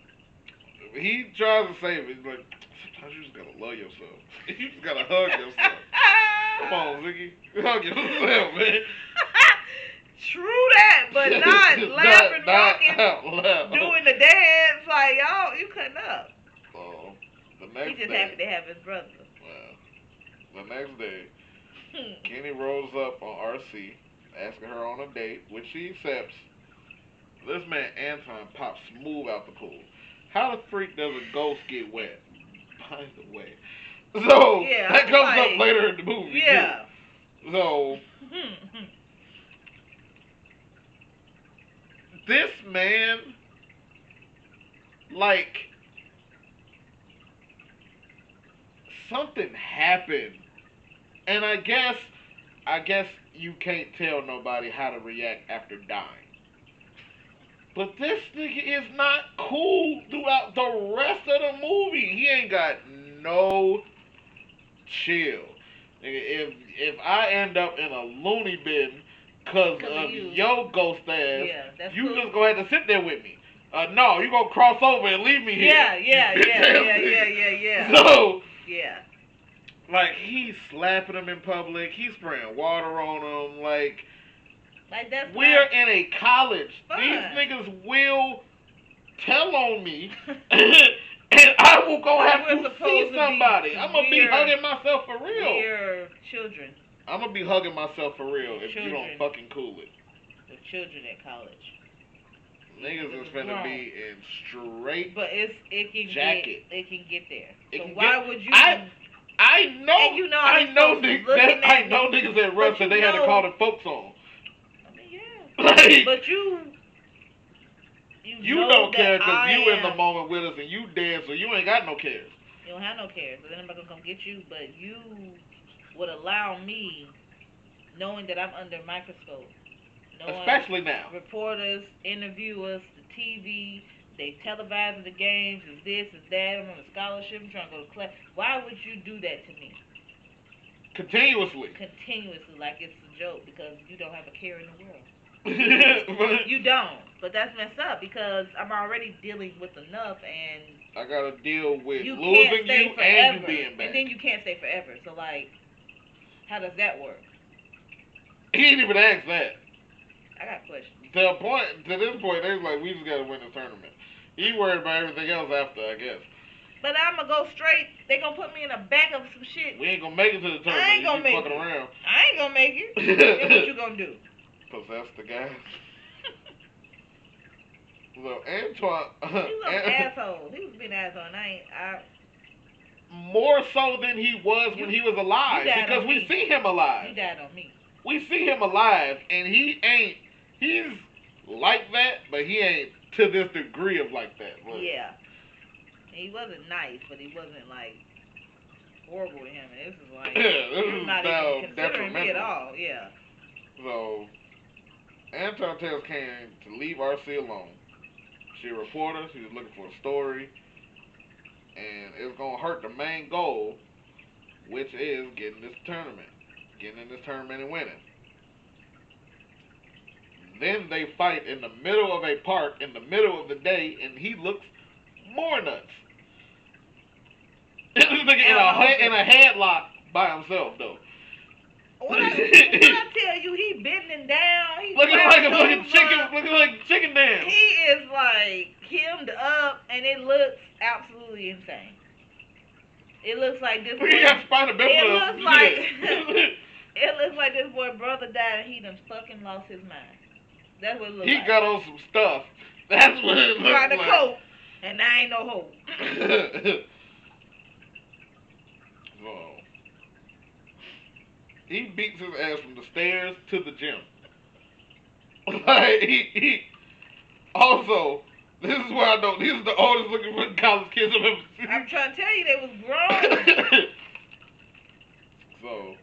he tries to save it. He's like, sometimes you just gotta love yourself. You just gotta hug yourself. Come on, Ziggy, hug yourself, man. True that, but not laughing, rocking, doing the dance. Like, y'all, you cutting up. The next He's just day, happy to have his brother. Well, the next day, Kenny rolls up on RC, asking her on a date, which she accepts. This man Anton pops smooth out the pool. How the freak does a ghost get wet? By the way, so that comes up later in the movie. Yeah. Too. So this man, like, something happened, and I guess you can't tell nobody how to react after dying. But this nigga is not cool throughout the rest of the movie. He ain't got no chill. Nigga, if I end up in a loony bin because of your ghost ass, you cool. Just gonna have to sit there with me. No, you gonna cross over and leave me here. Yeah. So, yeah. Like, he's slapping him in public. He's spraying water on him. Like that's we're in a college. Fun. These niggas will tell on me, and I will go have to see somebody. I'm gonna be hugging myself for real. We're children. I'm gonna be hugging myself for real if you don't fucking cool it. The children at college. Niggas is finna be in straight jacket. It can get there. So why would you? I know. I know niggas at Russ that they had to call the folks on. I mean, yeah. Like, but you don't care because you in the moment with us and you dead, so you ain't got no cares. You don't have no cares. So then I'm not gonna come get you, but you would allow me, knowing that I'm under a microscope. Especially now. Reporters, interviewers, the TV, they televising the games, is this, is that, I'm on a scholarship, I'm trying to go to class. Why would you do that to me? Continuously, like it's a joke, because you don't have a care in the world. You don't. But that's messed up, because I'm already dealing with enough, and I gotta deal with losing you and you being back. And then you can't stay forever. So, like, how does that work? He didn't even ask that. I got questions. To this point, they was like, we just gotta win the tournament. He worried about everything else after, I guess. But I'm gonna go straight. They gonna put me in the back of some shit. We ain't gonna make it to the tournament. I ain't gonna make it. Around. I ain't gonna make it. Then what you gonna do? Possess the guys. So Antoine, he was an asshole. He was being an asshole. And more so than he was when he was alive, because we see him alive. You died on me. We see him alive, and he ain't. He's like that, but he ain't to this degree of like that. But yeah, he wasn't nice, but he wasn't like horrible to him. And this is like you're not even considering me at all. Yeah. So Anton tells Kane to leave RC alone. She a reporter. She was looking for a story, and it's gonna hurt the main goal, which is getting in this tournament and winning. Then they fight in the middle of a park in the middle of the day, and he looks more nuts. This nigga in a headlock by himself, though. When I tell you he bending down, he looking like chicken dance. He is like hemmed up, and it looks absolutely insane. It looks like this boy. It looks like this boy brother died, and he done fucking lost his mind. That's what it looks like. He got on some stuff. That's what it looks like. Trying to cope, and there ain't no hope. Whoa. He beats his ass from the stairs to the gym. Like, he also, this is where I know, these are the oldest looking college kids I've ever seen. I'm trying to tell you, they was grown. So,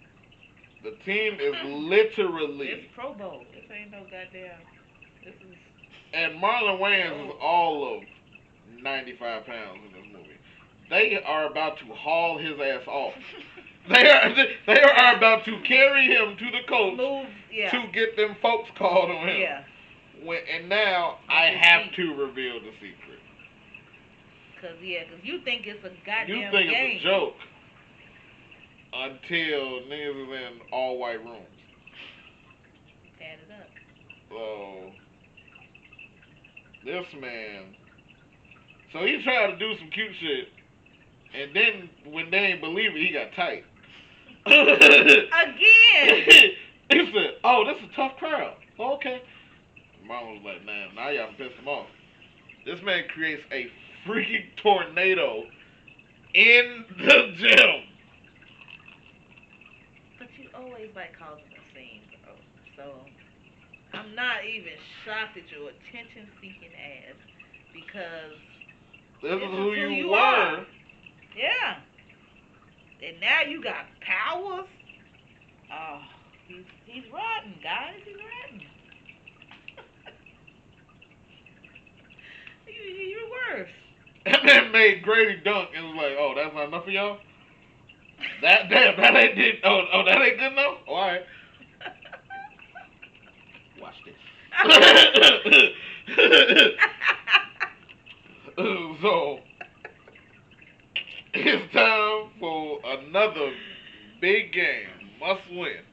the team is literally... It's Pro Bowl. This ain't no goddamn... This is... And Marlon Wayans is all of 95 pounds in this movie. They are about to haul his ass off. They are about to carry him to the coach to get them folks called on him. Yeah. And now I have to reveal the secret. Cause you think it's a goddamn game. You think it's a joke until niggas is in all white rooms. Add it up. So this man, so he tried to do some cute shit, and then when they ain't believe it, he got tight. Again. He said, "Oh, this is a tough crowd." Okay. Mom was like, "Man, now y'all pissed him off." This man creates a freaking tornado in the gym. But you always like causing a scene, bro. So I'm not even shocked at your attention-seeking ass because this is who you were. Yeah. And now you got powers. Oh, he's rotten, guys. He's rotten. You're worse. That man made Grady dunk and was like, "Oh, that's not enough for y'all? That ain't that ain't good enough? All right. Watch this." So it's time for another big game. Must win.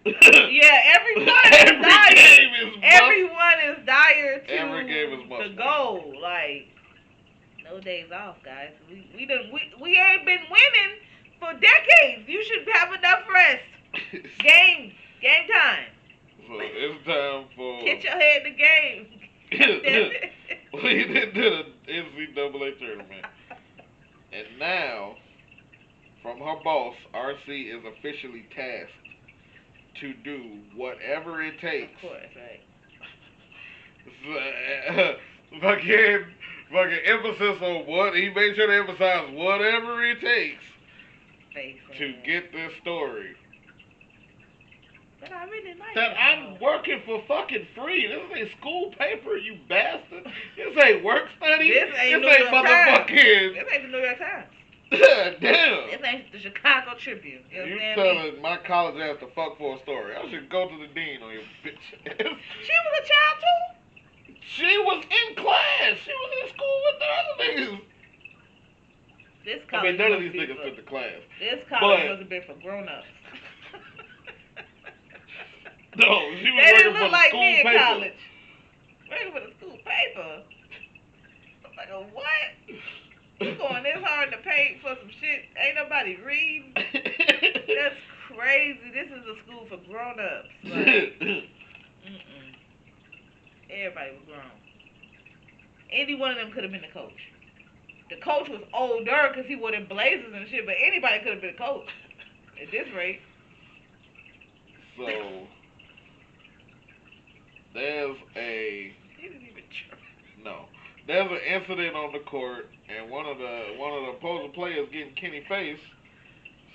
Yeah, everyone is dire to every game is must the goal. Like, no days off, guys. We ain't been winning for decades. You should have enough rest. Game time. So it's time for get your head in the game. We did the NCAA tournament, and now from her boss, RC is officially tasked to do whatever it takes. Of course, right. Fucking emphasis on what he made sure to emphasize whatever it takes to get this story. But I really like that. I'm working for fucking free. This ain't school paper, you bastard. This ain't work study. This ain't motherfucking. This ain't the New York Times. Damn. This ain't the Chicago Tribune. You telling my college ass to fuck for a story. I should go to the dean on your bitch ass. She was a child too? She was in class. She was in school with the other niggas. This college none of these niggas took the class. This college must have been for grown-ups. No, she was working for the school paper. College. Working for the school paper? I'm like, what? You going this hard to pay for some shit ain't nobody reading? That's crazy. This is a school for grown-ups. Like, everybody was grown. Any one of them could have been the coach. The coach was older because he wore them blazers and shit, but anybody could have been a coach at this rate. So there's a no. There's an incident on the court, and one of the opposing players getting Kenny face.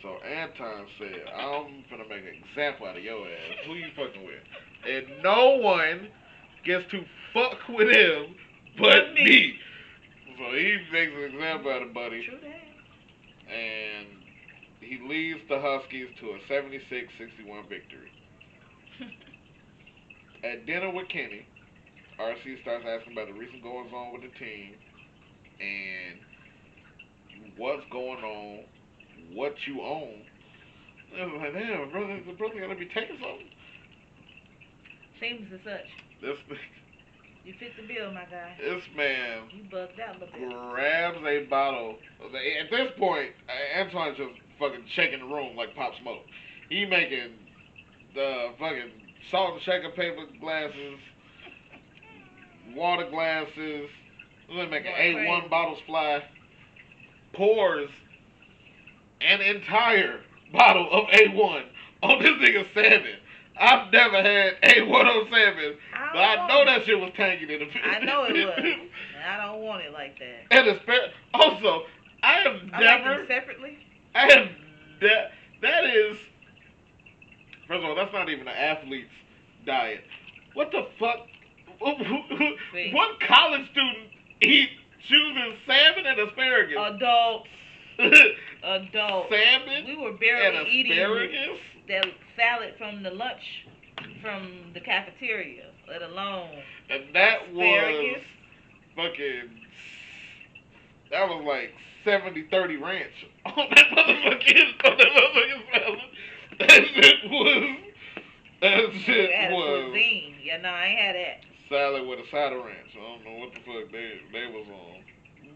So Anton said, "I'm gonna make an example out of your ass. Who you fucking with? And no one gets to fuck with him but me." So he makes an example out of Buddy. True that. And he leads the Huskies to a 76-61 victory. At dinner with Kenny, RC starts asking about the recent goings on with the team and what's going on, what you own. I was like, damn, the brother gotta be taking something. Seems as such. You fit the bill, my guy. This man you bugged out a little bit. Grabs a bottle. At this point, Antoine's just fucking shaking the room like Pop Smoke. He making the fucking salt and shaker paper glasses, water glasses. He's making A1 bottles fly. Pours an entire bottle of A1 on this nigga salmon. I've never had A1 on salmon, but I know that shit was tangy in the pit. I know it was. And I don't want it like that. And also, I have I never. like them separately. I have that is. First of all, that's not even an athlete's diet. What the fuck? What college student chooses salmon and asparagus? Adults. Salmon. We were barely eating asparagus? that salad from the lunch from the cafeteria, let alone and that asparagus. Was fucking. That was like 70-30 ranch on that motherfucking salad. That shit was. Cuisine. Yeah, no, I ain't had that. Salad with a side of ranch. I don't know what the fuck they was on.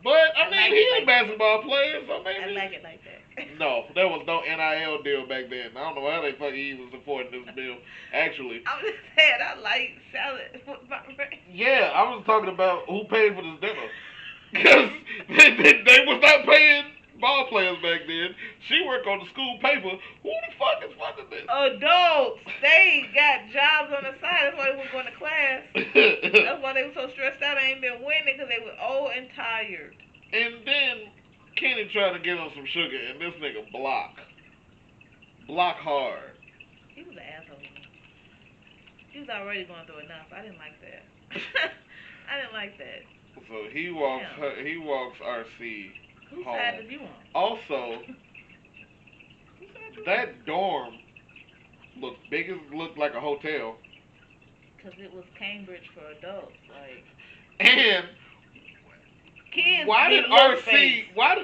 But I mean, he's a basketball player, so maybe. I like it like that. No, there was no NIL deal back then. I don't know how they fucking even supporting this bill. Actually, I'm just saying, I like salad with my ranch. Yeah, I was talking about who paid for this dinner. Because they was not paying ball players back then. She worked on the school paper. Who the fuck is funding this? Adults. They got jobs on the side. That's why they was going to class. That's why they were so stressed out. They ain't been winning because they were old and tired. And then Kenny tried to get on some sugar, and this nigga block hard. He was an asshole. He was already going through enough. I didn't like that. I didn't like that. So he walks RC Whose home. side did you on? Also, that dorm looked like a hotel. Because it was Cambridge for adults, like. And kids. Why did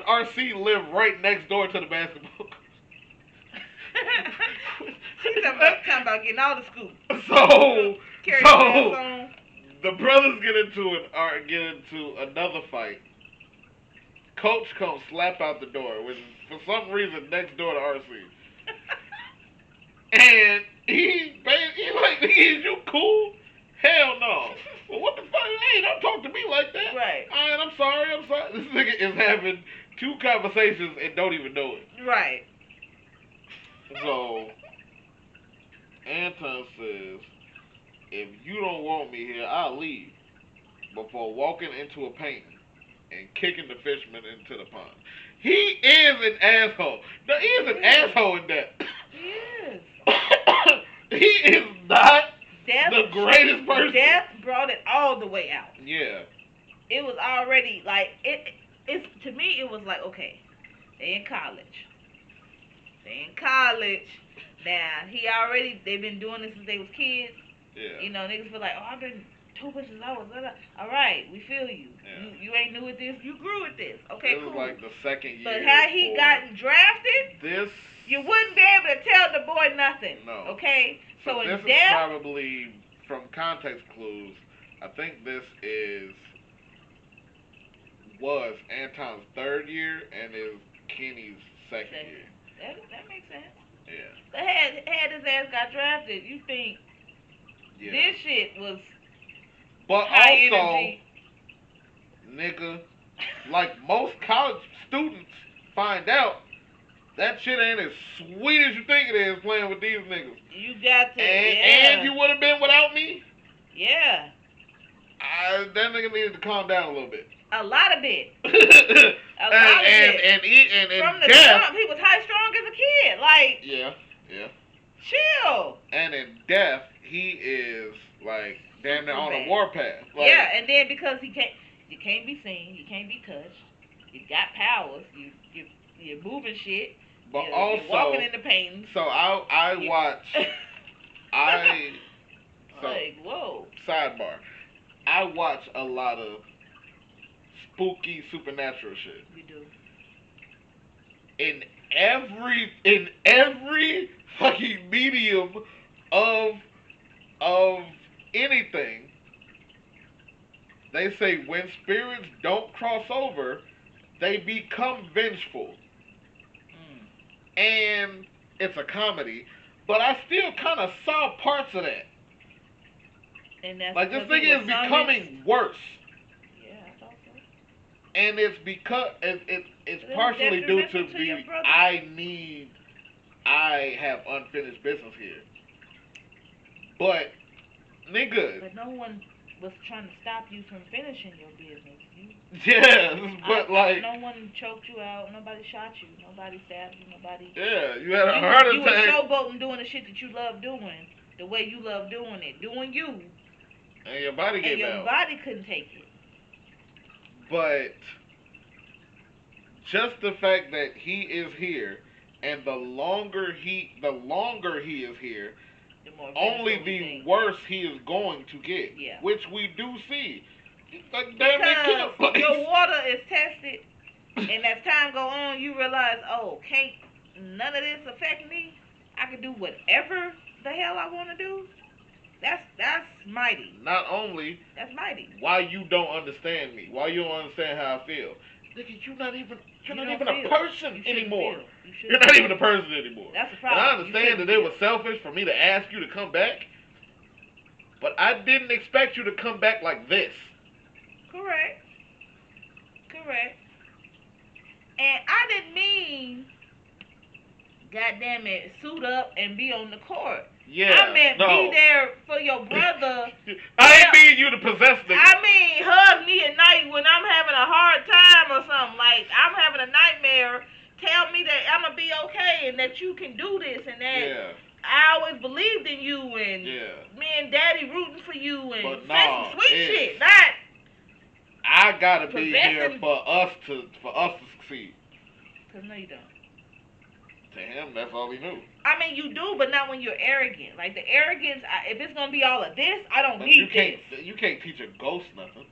RC live right next door to the basketball court? She's talking about getting all the scoop. So on. The brothers get into another fight. Coach comes slap out the door, which is for some reason next door to RC. And he's like, is you cool? Hell no. Well, what the fuck? Hey, don't talk to me like that. Right. Alright, I'm sorry. This nigga is having 2 conversations and don't even know it. Right. So, Anton says, if you don't want me here, I'll leave. Before walking into a painting and kicking the fisherman into the pond. He is an asshole. No, he is an asshole in that. He is. He is not the greatest person. Death brought it all the way out. Yeah. It was already like it's to me it was like, okay, they in college. Now they've been doing this since they was kids. Yeah. You know, niggas feel like, oh, I've been 2 pushes hours. All right, we feel you. Yeah. You ain't new at this. You grew at this. Okay, cool. This was like the second year. But how he gotten drafted? You wouldn't be able to tell the boy nothing. No. Okay? So in this depth, is probably, from context clues, I think this was Anton's 3rd year and is Kenny's 2nd year. That makes sense. Yeah. But had his ass got drafted, you think this shit was but high also, energy. nigga, like most college students find out, that shit ain't as sweet as you think it is playing with these niggas. You got to, and you would have been without me? Yeah. That nigga needed to calm down a little bit. A lot of bit. A lot of bit. And from the death, jump, he was high strung as a kid. Like, yeah. Chill. And in death, he is like damn near on a warpath. Like, yeah, and then because you can't be seen, you can't be touched. You got powers. You're moving shit. But you're also walking in the paintings. So I watch. Like, whoa. Sidebar. I watch a lot of spooky supernatural shit. You do. In every fucking medium of anything, they say when spirits don't cross over, they become vengeful. And it's a comedy, but I still kind of saw parts of that. And that's like this thing is becoming worse. Yeah, I thought so. And it's because it's partially due to the I have unfinished business here. But nigga, but no one was trying to stop you from finishing your business. Like no one choked you out, nobody shot you, nobody stabbed you, nobody. Yeah, you had a heart attack. You were showboating, doing the shit that you love doing, the way you love doing it, doing you. And your body gave out. And your body couldn't take it. But just the fact that he is here, and the longer he is here, only the worse he is going to get. Yeah. Which we do see. Because your water is tested, and as time go on, you realize, oh, can't none of this affect me. I can do whatever the hell I want to do. That's mighty. Not only that's mighty. Why you don't understand me? Why you don't understand how I feel? Nigga, you're not even a person anymore. You're not even a person anymore. That's the problem. And I understand that it was selfish for me to ask you to come back, but I didn't expect you to come back like this. Correct. And I didn't mean, goddamn it, suit up and be on the court. Yeah, I meant be there for your brother. I ain't mean you to possess the. I mean hug me at night when I'm having a hard time or something. Like I'm having a nightmare. Tell me that I'm gonna be okay and that you can do this and that. I always believed in you and me and Daddy rooting for you and say some sweet shit. Not. I gotta be here for us to succeed. Cause no, you don't. To him, that's all he knew. I mean, you do, but not when you're arrogant. Like the arrogance, if it's gonna be all of this, I don't need this. You can't teach a ghost nothing.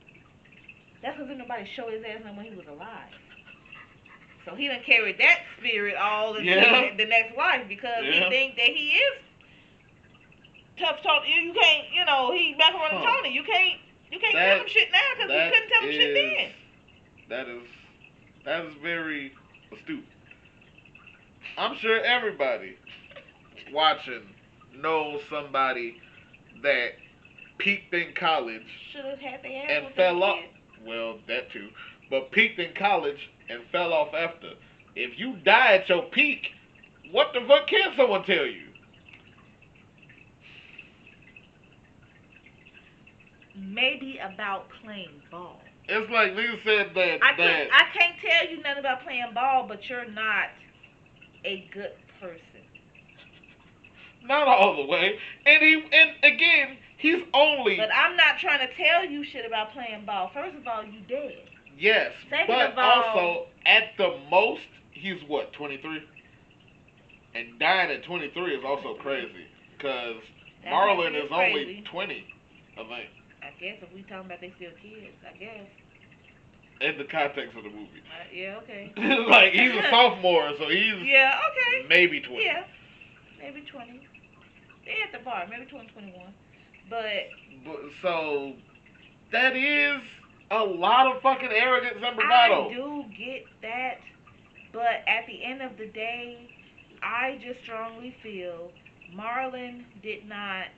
That's because didn't nobody show his ass when he was alive. So he done carried that spirit all into the next life because he think that he is tough talk. You can't, he macaroni Tony. You can't tell him shit now because he couldn't tell him shit then. That is very astute. I'm sure everybody watching knows somebody that peaked in college and fell off. Well, that too. But peaked in college and fell off after. If you die at your peak, what the fuck can someone tell you? Maybe about playing ball. It's like niggas said that. I can't tell you nothing about playing ball, but you're not a good person. Not all the way. And again, he's only. But I'm not trying to tell you shit about playing ball. First of all, you dead. Yes. Second of all, also, at the most, he's what, 23? And dying at 23 is also crazy. Because Marlon is only 20, I think. I guess if we talking about they still kids, I guess. In the context of the movie. Yeah, okay. Like, he's a sophomore, so he's maybe 20. Yeah, maybe 20. They at the bar, maybe 20, 21. But so, that is a lot of fucking arrogance and bravado. I do get that, but at the end of the day, I just strongly feel Marlon did not,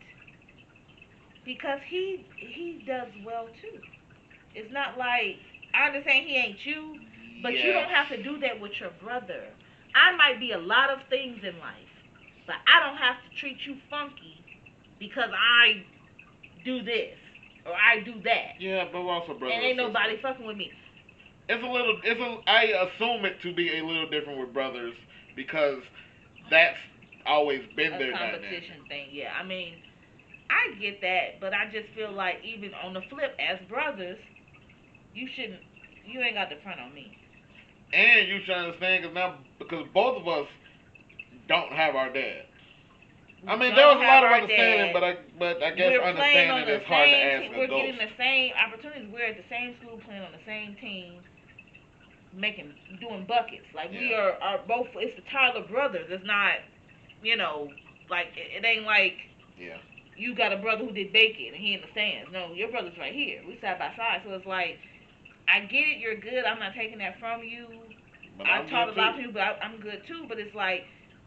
because he does well too. It's not like I understand he ain't you, but yes. you don't have to do that with your brother. I might be a lot of things in life, but I don't have to treat you funky because I do this or I do that. Yeah, but we're also brother and ain't and nobody fucking with me. I assume it to be a little different with brothers because that's always been their competition dynamic. thing. Yeah, I mean, I get that, but I just feel like even on the flip, as brothers, you ain't got the front on me. And you should understand because both of us don't have our dad. I mean, there was a lot of understanding, but I guess understanding is hard to ask a ghost. We're getting the same opportunities. We're at the same school, playing on the same team, doing buckets. Like we are both. It's the Tyler brothers. It's not, like it ain't like you got a brother who did bacon and he in the stands. No, your brother's right here. We side by side. So it's like, I get it. You're good. I'm not taking that from you. But I taught a lot of people, but I'm good too. But it's like,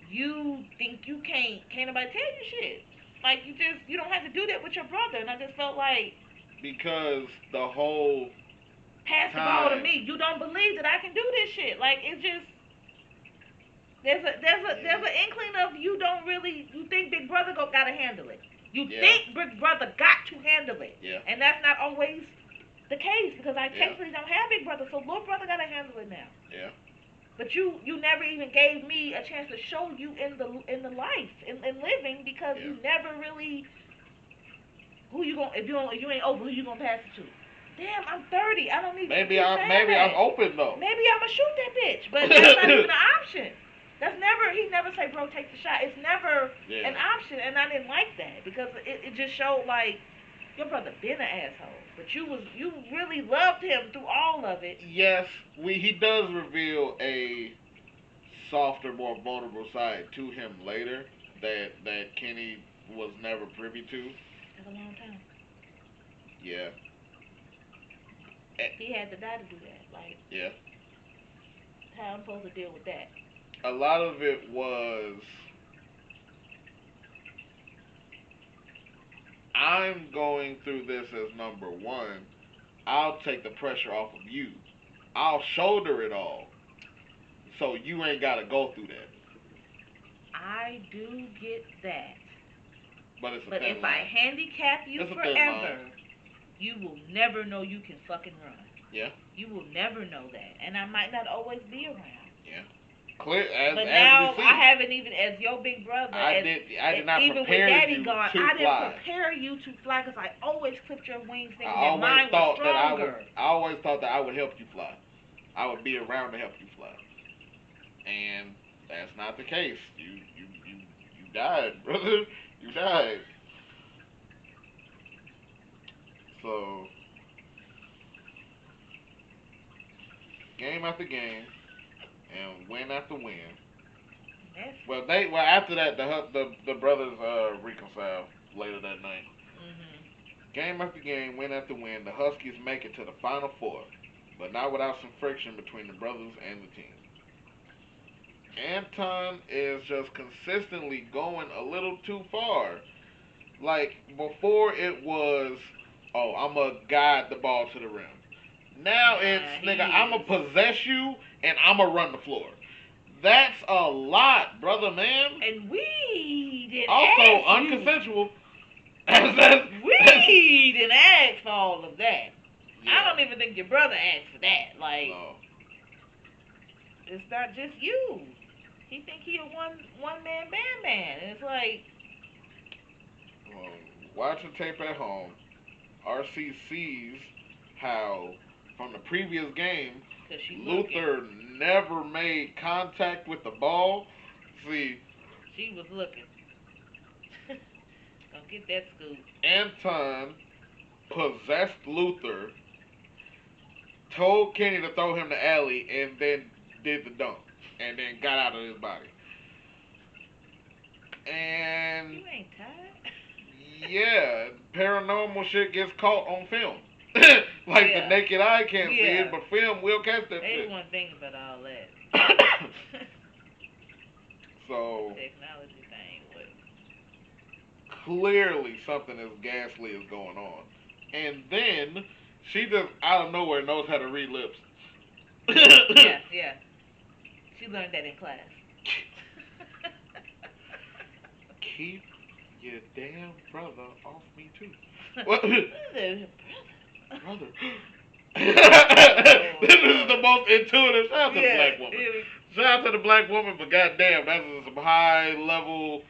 you think you can't nobody tell you shit. Like you don't have to do that with your brother. And I just felt like, because the whole pass the ball to me. You don't believe that I can do this shit. Like it's just there's an inkling of you think Big Brother gotta handle it. You think Big Brother got to handle it. Yeah. And that's not always the case because I technically don't have Big Brother, so little brother gotta handle it now. Yeah. But you never even gave me a chance to show you in the life in living because you never really who you gonna if you ain't over who you gonna pass it to. Damn, I'm 30. I don't need maybe I'm open though. Maybe I'ma shoot that bitch, but that's not even an option. He never say, bro, take the shot. It's never an option, and I didn't like that because it just showed like your brother been an asshole, but you really loved him through all of it. Yes, he does reveal a softer, more vulnerable side to him later that Kenny was never privy to. Took a long time. Yeah. He had to die to do that. Like, how I'm supposed to deal with that? A lot of it was, I'm going through this as number one. I'll take the pressure off of you. I'll shoulder it all. So you ain't got to go through that. I do get that. But if I handicap you forever, you will never know you can fucking run. Yeah. You will never know that. And I might not always be around. Yeah. Clear, but now I haven't even, as your big brother, I did not even prepare with Daddy you gone, to I didn't fly. Prepare you to fly because I always clipped your wings thinking that mine was stronger. I always thought that I would help you fly. I would be around to help you fly. And that's not the case. You died, brother. You died. So game after game and win after win. Well, after that the brothers reconciled later that night. Mm-hmm. Game after game, win after win, the Huskies make it to the Final Four, but not without some friction between the brothers and the team. Anton is just consistently going a little too far. Like before, it was, oh, I'm gonna guide the ball to the rim. Now it's, nigga, I'm gonna possess you and I'm gonna run the floor. That's a lot, brother, man. And we didn't also unconsensual. We didn't ask for all of that. Yeah. I don't even think your brother asked for that. Like, no. It's not just you. He think he a one man band man, and it's like, watching tape at home, RC sees how from the previous game, Luther never made contact with the ball. See, she was looking. Don't get that scoop. Anton possessed Luther, told Kenny to throw him the alley, and then did the dunk, and then got out of his body. And you ain't tired. Yeah, paranormal shit gets caught on film. The naked eye can't see it, but film will catch that shit. They one thing about all that. So technology thing, what? Clearly something as ghastly is going on. And then She just out of nowhere knows how to read lips. Yeah. She learned that in class. Keep your damn brother off me too. What? Brother. This is the most intuitive. Shout out to the black woman. Shout out to the black woman, but goddamn, that's some high level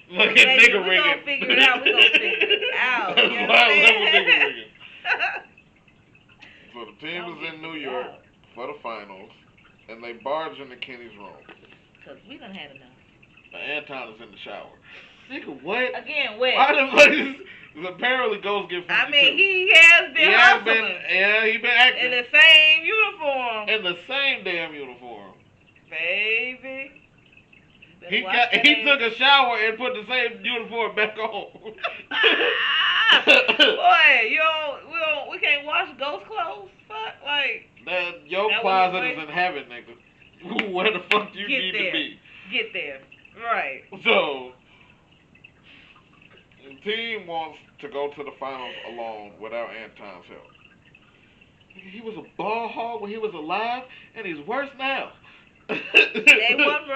fucking nigga rigging. We're gonna figure it out. That's high level nigga rigging. So the team was in New York for the finals, and they barged into Kenny's room. Cause we done had enough. Anton is in the shower. Nigga, what? Again, what? Why the fuck is apparently Ghost get 52? I mean, he has been hustling. He been acting. In the same uniform. In the same damn uniform. Baby. He took a shower and put the same uniform back on. Boy, we can't wash Ghost clothes? Fuck, like. Your closet is in heaven, nigga. Where the fuck do you need to be? Get there. Right. So, the team wants to go to the finals alone without Anton's help. He was a ball hog when he was alive, and he's worse now. They weren't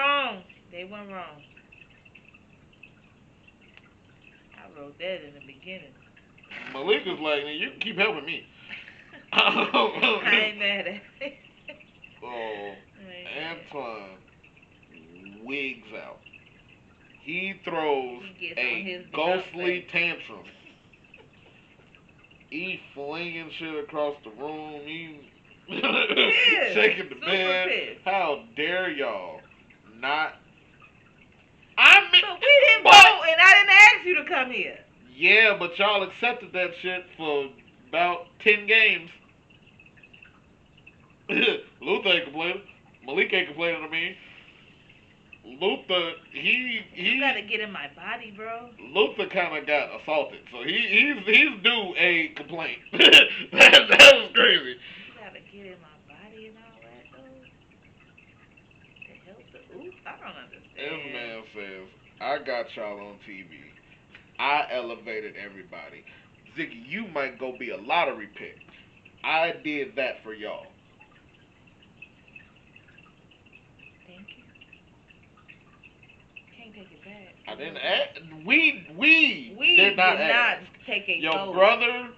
wrong. I wrote that in the beginning. Malik is like, you can keep helping me. I ain't mad at it. So, Antoine wigs out. He throws a ghostly tantrum. He flinging shit across the room. He shaking the bed. Pissed. How dare y'all not? But we didn't vote, and I didn't ask you to come here. Yeah, but y'all accepted that shit for about 10 games. Luther ain't complaining. Malik ain't complaining to me. Luther, you gotta get in my body, bro. Luther kind of got assaulted, so he's due a complaint. that was crazy. You gotta get in my body and all that, though. To help the oops, I don't understand. This man says, I got y'all on TV. I elevated everybody. Ziggy, you might go be a lottery pick. I did that for y'all. Thank you. Can't take it back. I didn't ask. We did not take a Your goal. brother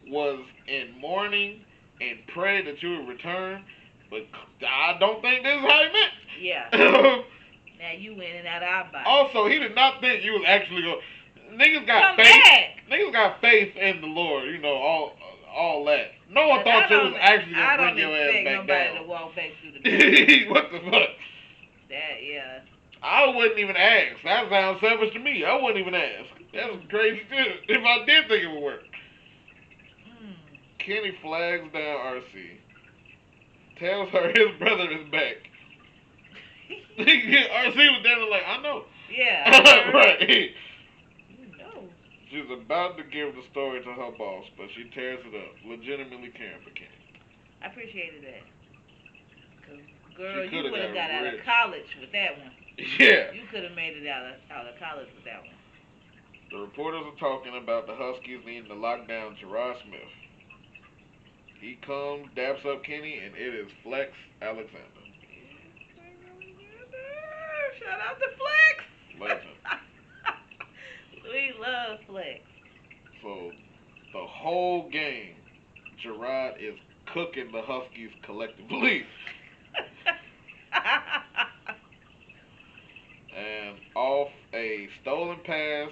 was in mourning and prayed that you would return, but I don't think this is how he meant. Yeah. Now you in and out of our body. Also, he did not think you was actually going. Niggas got faith. Niggas got faith in the Lord. You know all that. No one thought you was actually gonna bring your ass back down. I don't expect nobody to walk back through the door. What the fuck? Yeah. I wouldn't even ask. That sounds selfish to me. I wouldn't even ask. That's crazy shit. If I did think it would work. Kenny flags down RC. Tells her his brother is back. RC was there like, I know. Yeah. Right. She's about to give the story to her boss, but she tears it up, legitimately caring for Kenny. I appreciated that. Cause girl, you would have got out of college with that one. Yeah. You could have made it out of college with that one. The reporters are talking about the Huskies needing to lock down Gerard Smith. He comes, daps up Kenny, and it is Flex Alexander. Shout out to Flex. Legend. We love Flex. So, the whole game, Gerard is cooking the Huskies collectively. And off a stolen pass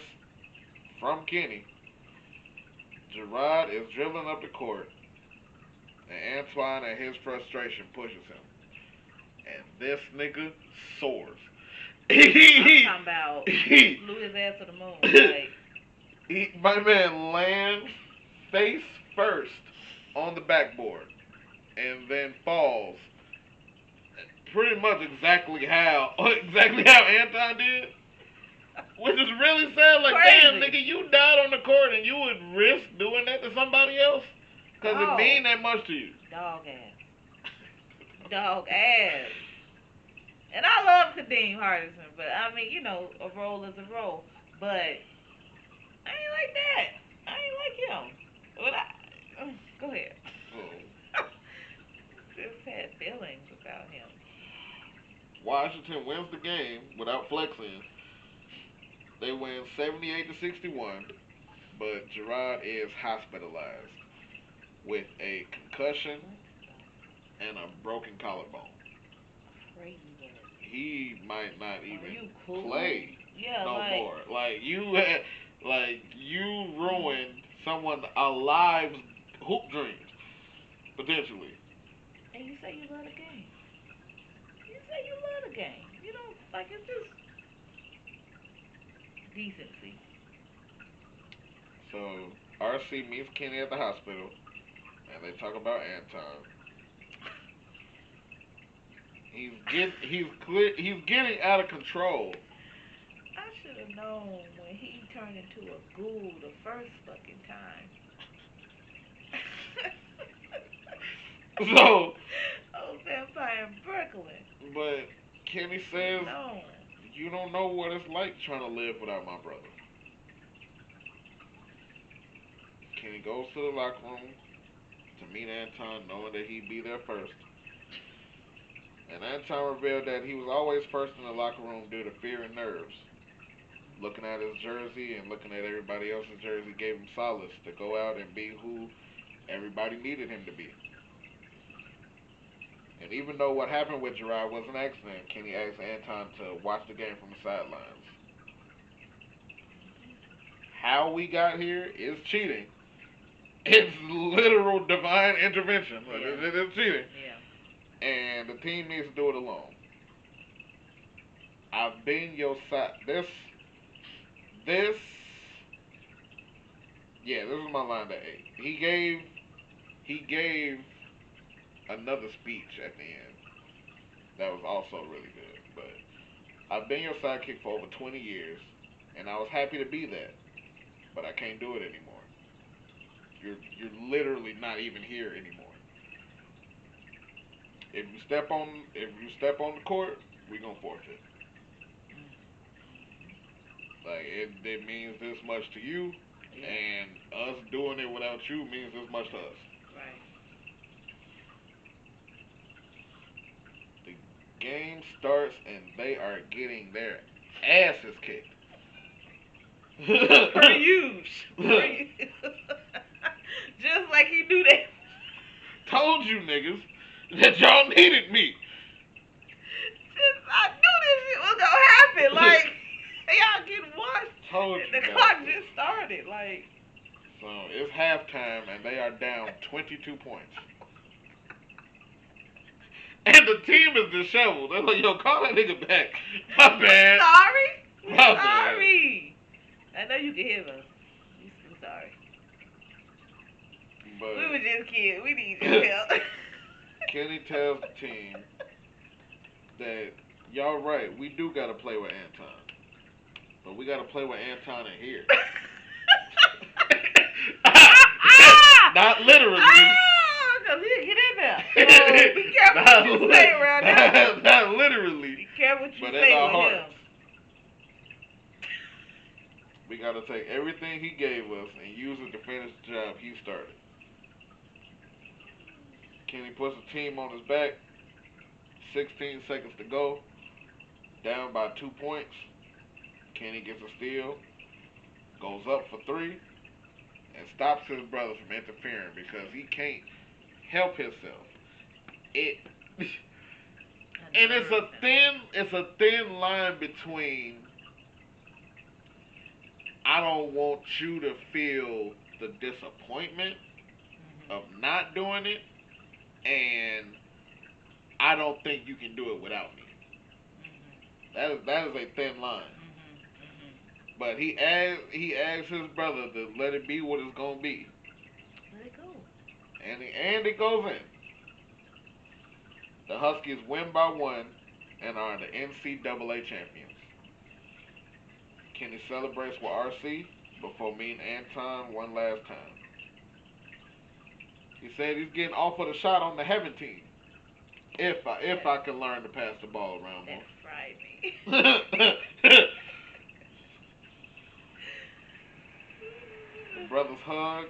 from Kenny, Gerard is dribbling up the court, and Antoine, at his frustration, pushes him. And this nigga soars. I'm talking about blew his ass to the moon. Like. My man lands face first on the backboard and then falls. Pretty much exactly how Anton did. Which is really sad. Like, crazy. Damn, nigga, you died on the court and you would risk doing that to somebody else? Because it mean that much to you. Dog ass. And I love Kadeem Hardison, but I mean, you know, a role is a role. But I ain't like that. I ain't like him. But Go ahead. So, Just had feelings about him. Washington wins the game without flexing. They win 78-61, but Gerard is hospitalized with a concussion and a broken collarbone. Crazy. He might not even cool? play Yeah, no like, more. You ruined someone alive's hoop dreams potentially. and you say you love the game. You say you love the game. You don't like it's just decency. So RC meets Kenny at the hospital, and they talk about Anton. He's getting out of control. I should have known when he turned into a ghoul the first fucking time. So, oh, vampire Brooklyn. but Kenny says, No. you don't know what it's like trying to live without my brother. Kenny goes to the locker room to meet Anton, knowing that he'd be there first. And Anton revealed that he was always first in the locker room due to fear and nerves. Looking at his jersey and looking at everybody else's jersey gave him solace to go out and be who everybody needed him to be. And even though what happened with Gerard was an accident, Kenny asked Anton to watch the game from the sidelines. How we got here is cheating. It's literal divine intervention. Yeah. It is cheating. Yeah. And the team needs to do it alone. I've been your side. This is my line to 8. He gave another speech at the end that was also really good. But I've been your sidekick for over 20 years, and I was happy to be that, but I can't do it anymore. You're literally not even here anymore. If you step on the court, we gonna forfeit. Like it means this much to you, Yeah. and us doing it without you means this much to us. Right. The game starts and they are getting their asses kicked. Per use. Just like he knew that. Told you niggas that y'all needed me. I knew this shit was gonna happen. Like, y'all getting washed. Told you. The clock just started. Like. So it's halftime and they are down 22 points. And the team is disheveled. They're like, yo, call that nigga back. My bad. Sorry. My sorry. Bad. I know you can hear us. I'm sorry. But we were just kidding. We need your help. Kenny tells the team that y'all right, we do gotta play with Anton. But we gotta play with Anton in here. Not literally. Cause he'll get in there. So be careful what you say around there. Not literally. Be careful what you but say in our with hearts. him. We gotta take everything he gave us and use it to finish the job he started. Kenny puts the team on his back. 16 seconds to go. Down by 2 points. Kenny gets a steal. Goes up for 3. And stops his brother from interfering because he can't help himself. And it's a thin line between I don't want you to feel the disappointment of not doing it, and I don't think you can do it without me. That is a thin line. But he asked his brother to let it be what it's gonna be. Let it go. And it goes in. The Huskies win by 1 and are the NCAA champions. Kenny celebrates with RC before meeting Anton one last time. He said he's getting offered a shot on the heaven team. If I can learn to pass the ball around more. That fried me. The brothers hug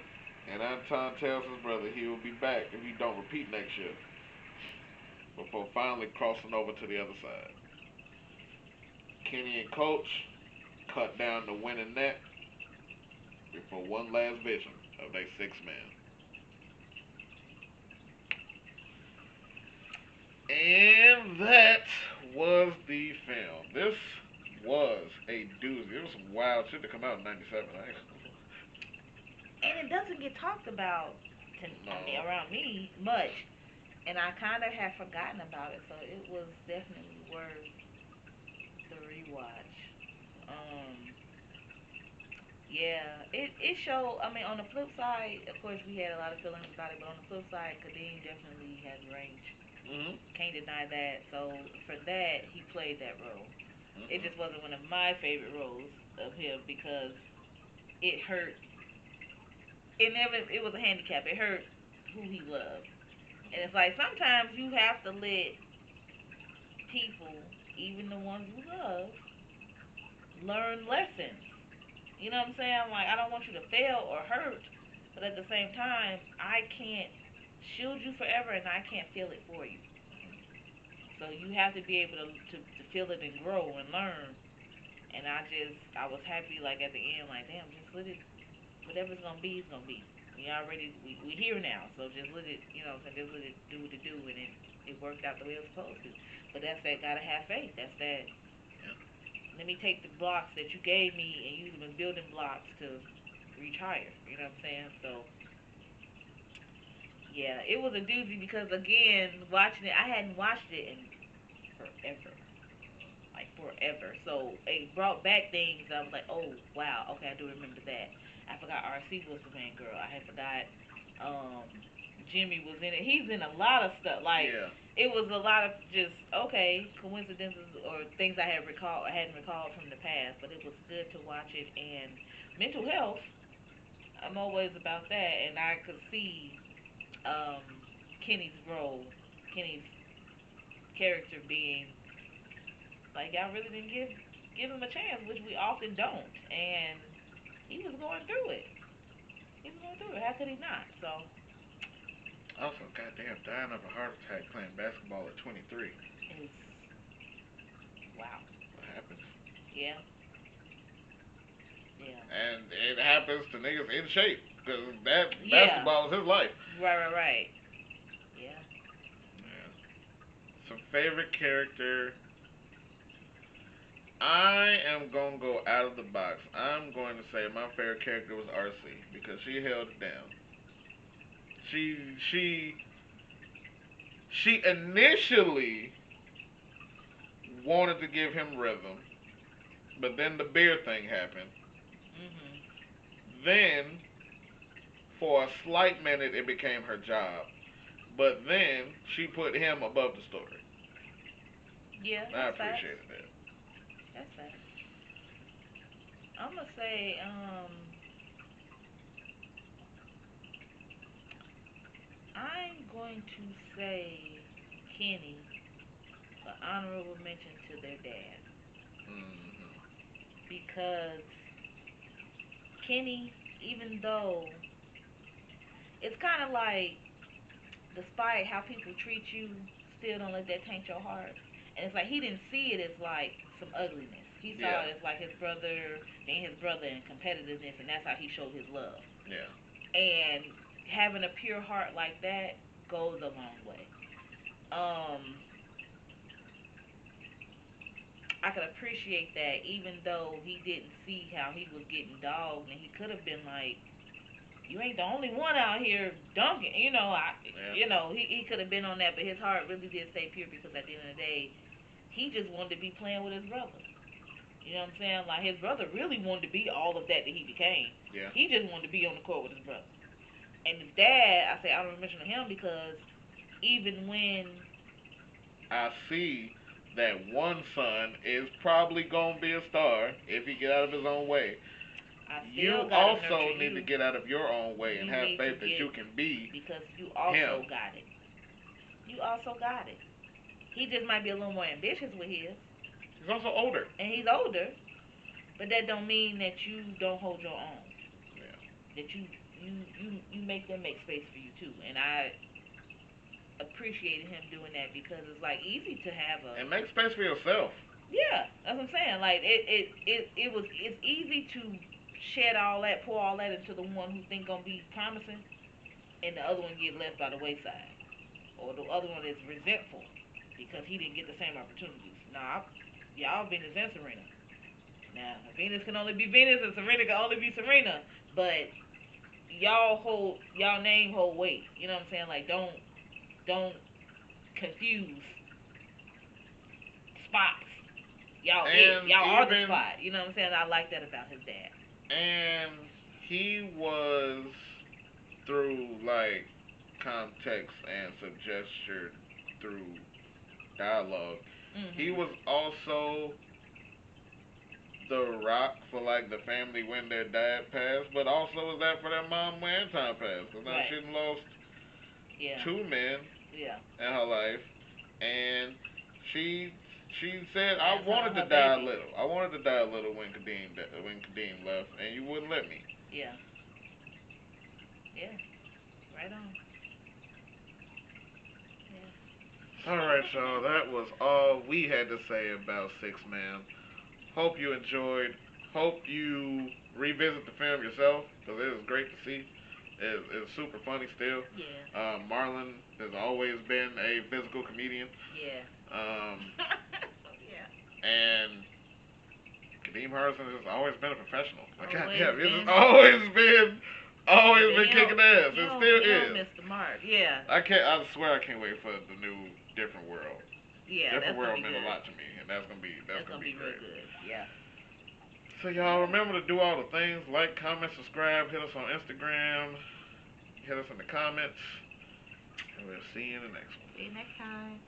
And Anton tells his brother he will be back if he don't repeat next shift, before finally crossing over to the other side. Kenny and Coach cut down the winning net before one last vision of their six man. And that was the film. This was a doozy. It was some wild shit to come out in '97. And it doesn't get talked about, No. I mean, around me much. And I kind of had forgotten about it, so it was definitely worth the rewatch. Um, yeah, it showed. I mean, on the flip side, of course, we had a lot of feelings about it, but on the flip side, Kadeem definitely has range. Mhm. Can't deny that. So for that, he played that role. It Mhm. just wasn't one of my favorite roles of him because it hurt. It never. It was a handicap. It hurt who he loved, and it's like sometimes you have to let people, even the ones you love, learn lessons. You know what I'm saying? Like, I don't want you to fail or hurt, but at the same time, I can't shield you forever and I can't feel it for you. So you have to be able to feel it and grow and learn. And I was happy, like, at the end, like, damn, just let it, whatever's going to be, it's going to be. We here now, so just let it, you know, just let it do what it do, and it worked out the way it was supposed to. But that's that gotta have faith. That's that. Yeah. Let me take the blocks that you gave me and use them as building blocks to reach higher. You know what I'm saying? So yeah, it was a doozy because again, watching it, I hadn't watched it in forever, like forever. So it brought back things. I was like, oh wow, okay, I do remember that. I forgot RC was the main girl. I had forgot um, Jimmy was in it. He's in a lot of stuff. Like Yeah. it was a lot of just okay coincidences or things I hadn't recalled from the past. But it was good to watch it and mental health. I'm always about that, and I could see um, Kenny's role, Kenny's character being like y'all really didn't give him a chance, which we often don't. And he was going through it. He was going through it. How could he not? So Also, goddamn, dying of a heart attack playing basketball at 23. it's wow. What happens? Yeah, yeah, And it happens to niggas in shape. Because that yeah. basketball is his life. Right. Yeah. Yeah. Some favorite character. I am going to go out of the box. I'm going to say my favorite character was RC because she held it down. She she she initially wanted to give him rhythm, but then the beer thing happened. Mhm. Then for a slight minute it became her job, but then she put him above the story. Yeah, I that's facts. appreciated that. That's facts. I'm gonna say I'm going to say Kenny, an honorable mention to their dad Hmm. because Kenny, even though it's kind of like, despite how people treat you, still don't let that taint your heart. And it's like he didn't see it as like some ugliness. He saw Yeah. it as like his brother being his brother and competitiveness, and that's how he showed his love. Yeah. And having a pure heart like that goes a long way. Um, I could appreciate that, even though he didn't see how he was getting dogged, and he could have been like, "You ain't the only one out here dunking." Yeah. He could have been on that, but his heart really did stay pure because at the end of the day, he just wanted to be playing with his brother. You know what I'm saying? Like his brother really wanted to be all of that he became. Yeah. He just wanted to be on the court with his brother. And his dad, I say I don't mention him because even when I see that one son is probably gonna be a star if he get out of his own way. I still You gotta nurture also need to you, get out of your own way and you have need to faith that get you can be because you him. also got it. You also got it. He just might be a little more ambitious with his, He's also older. and he's older, but that don't mean that you don't hold your own. Yeah. That you you make them make space for you too, and I appreciated him doing that because it's like easy to have a and make space for yourself. yeah, that's what I'm saying. Like it's easy to shed all that, pour all that into the one who think gonna be promising, and the other one get left by the wayside, or the other one is resentful because he didn't get the same opportunities. Nah, y'all Venus and Serena. Now Venus can only be Venus and Serena can only be Serena, but y'all name hold weight. You know what I'm saying? Like don't confuse spots. Y'all are the spot. You know what I'm saying? I like that about his dad. And he was through like context and suggestion through dialogue. He was also the rock for like the family when their dad passed, but also was that for their mom when time passed. Because now she lost two men in her life, and she said I wanted to die a little. I wanted to die a little when Kadeem left, and you wouldn't let me. Yeah. Yeah. Right on. Yeah. Alright, y'all. That was all we had to say about Six Man. Hope you enjoyed. Hope you revisit the film yourself because it is great to see. It's super funny still. Yeah. Marlon has always been a physical comedian. Yeah. Yeah. And Kadeem Hardison has always been a professional. Like, goddamn, it's always been kicking ass. It still is. Mr. Mark. Yeah. I swear I can't wait for the new Different World. Yeah, Different World meant a lot to me, and that's gonna be great. Real good. Yeah. So y'all remember to do all the things: like, comment, subscribe, hit us on Instagram, hit us in the comments, and we'll see you in the next one. See you next time.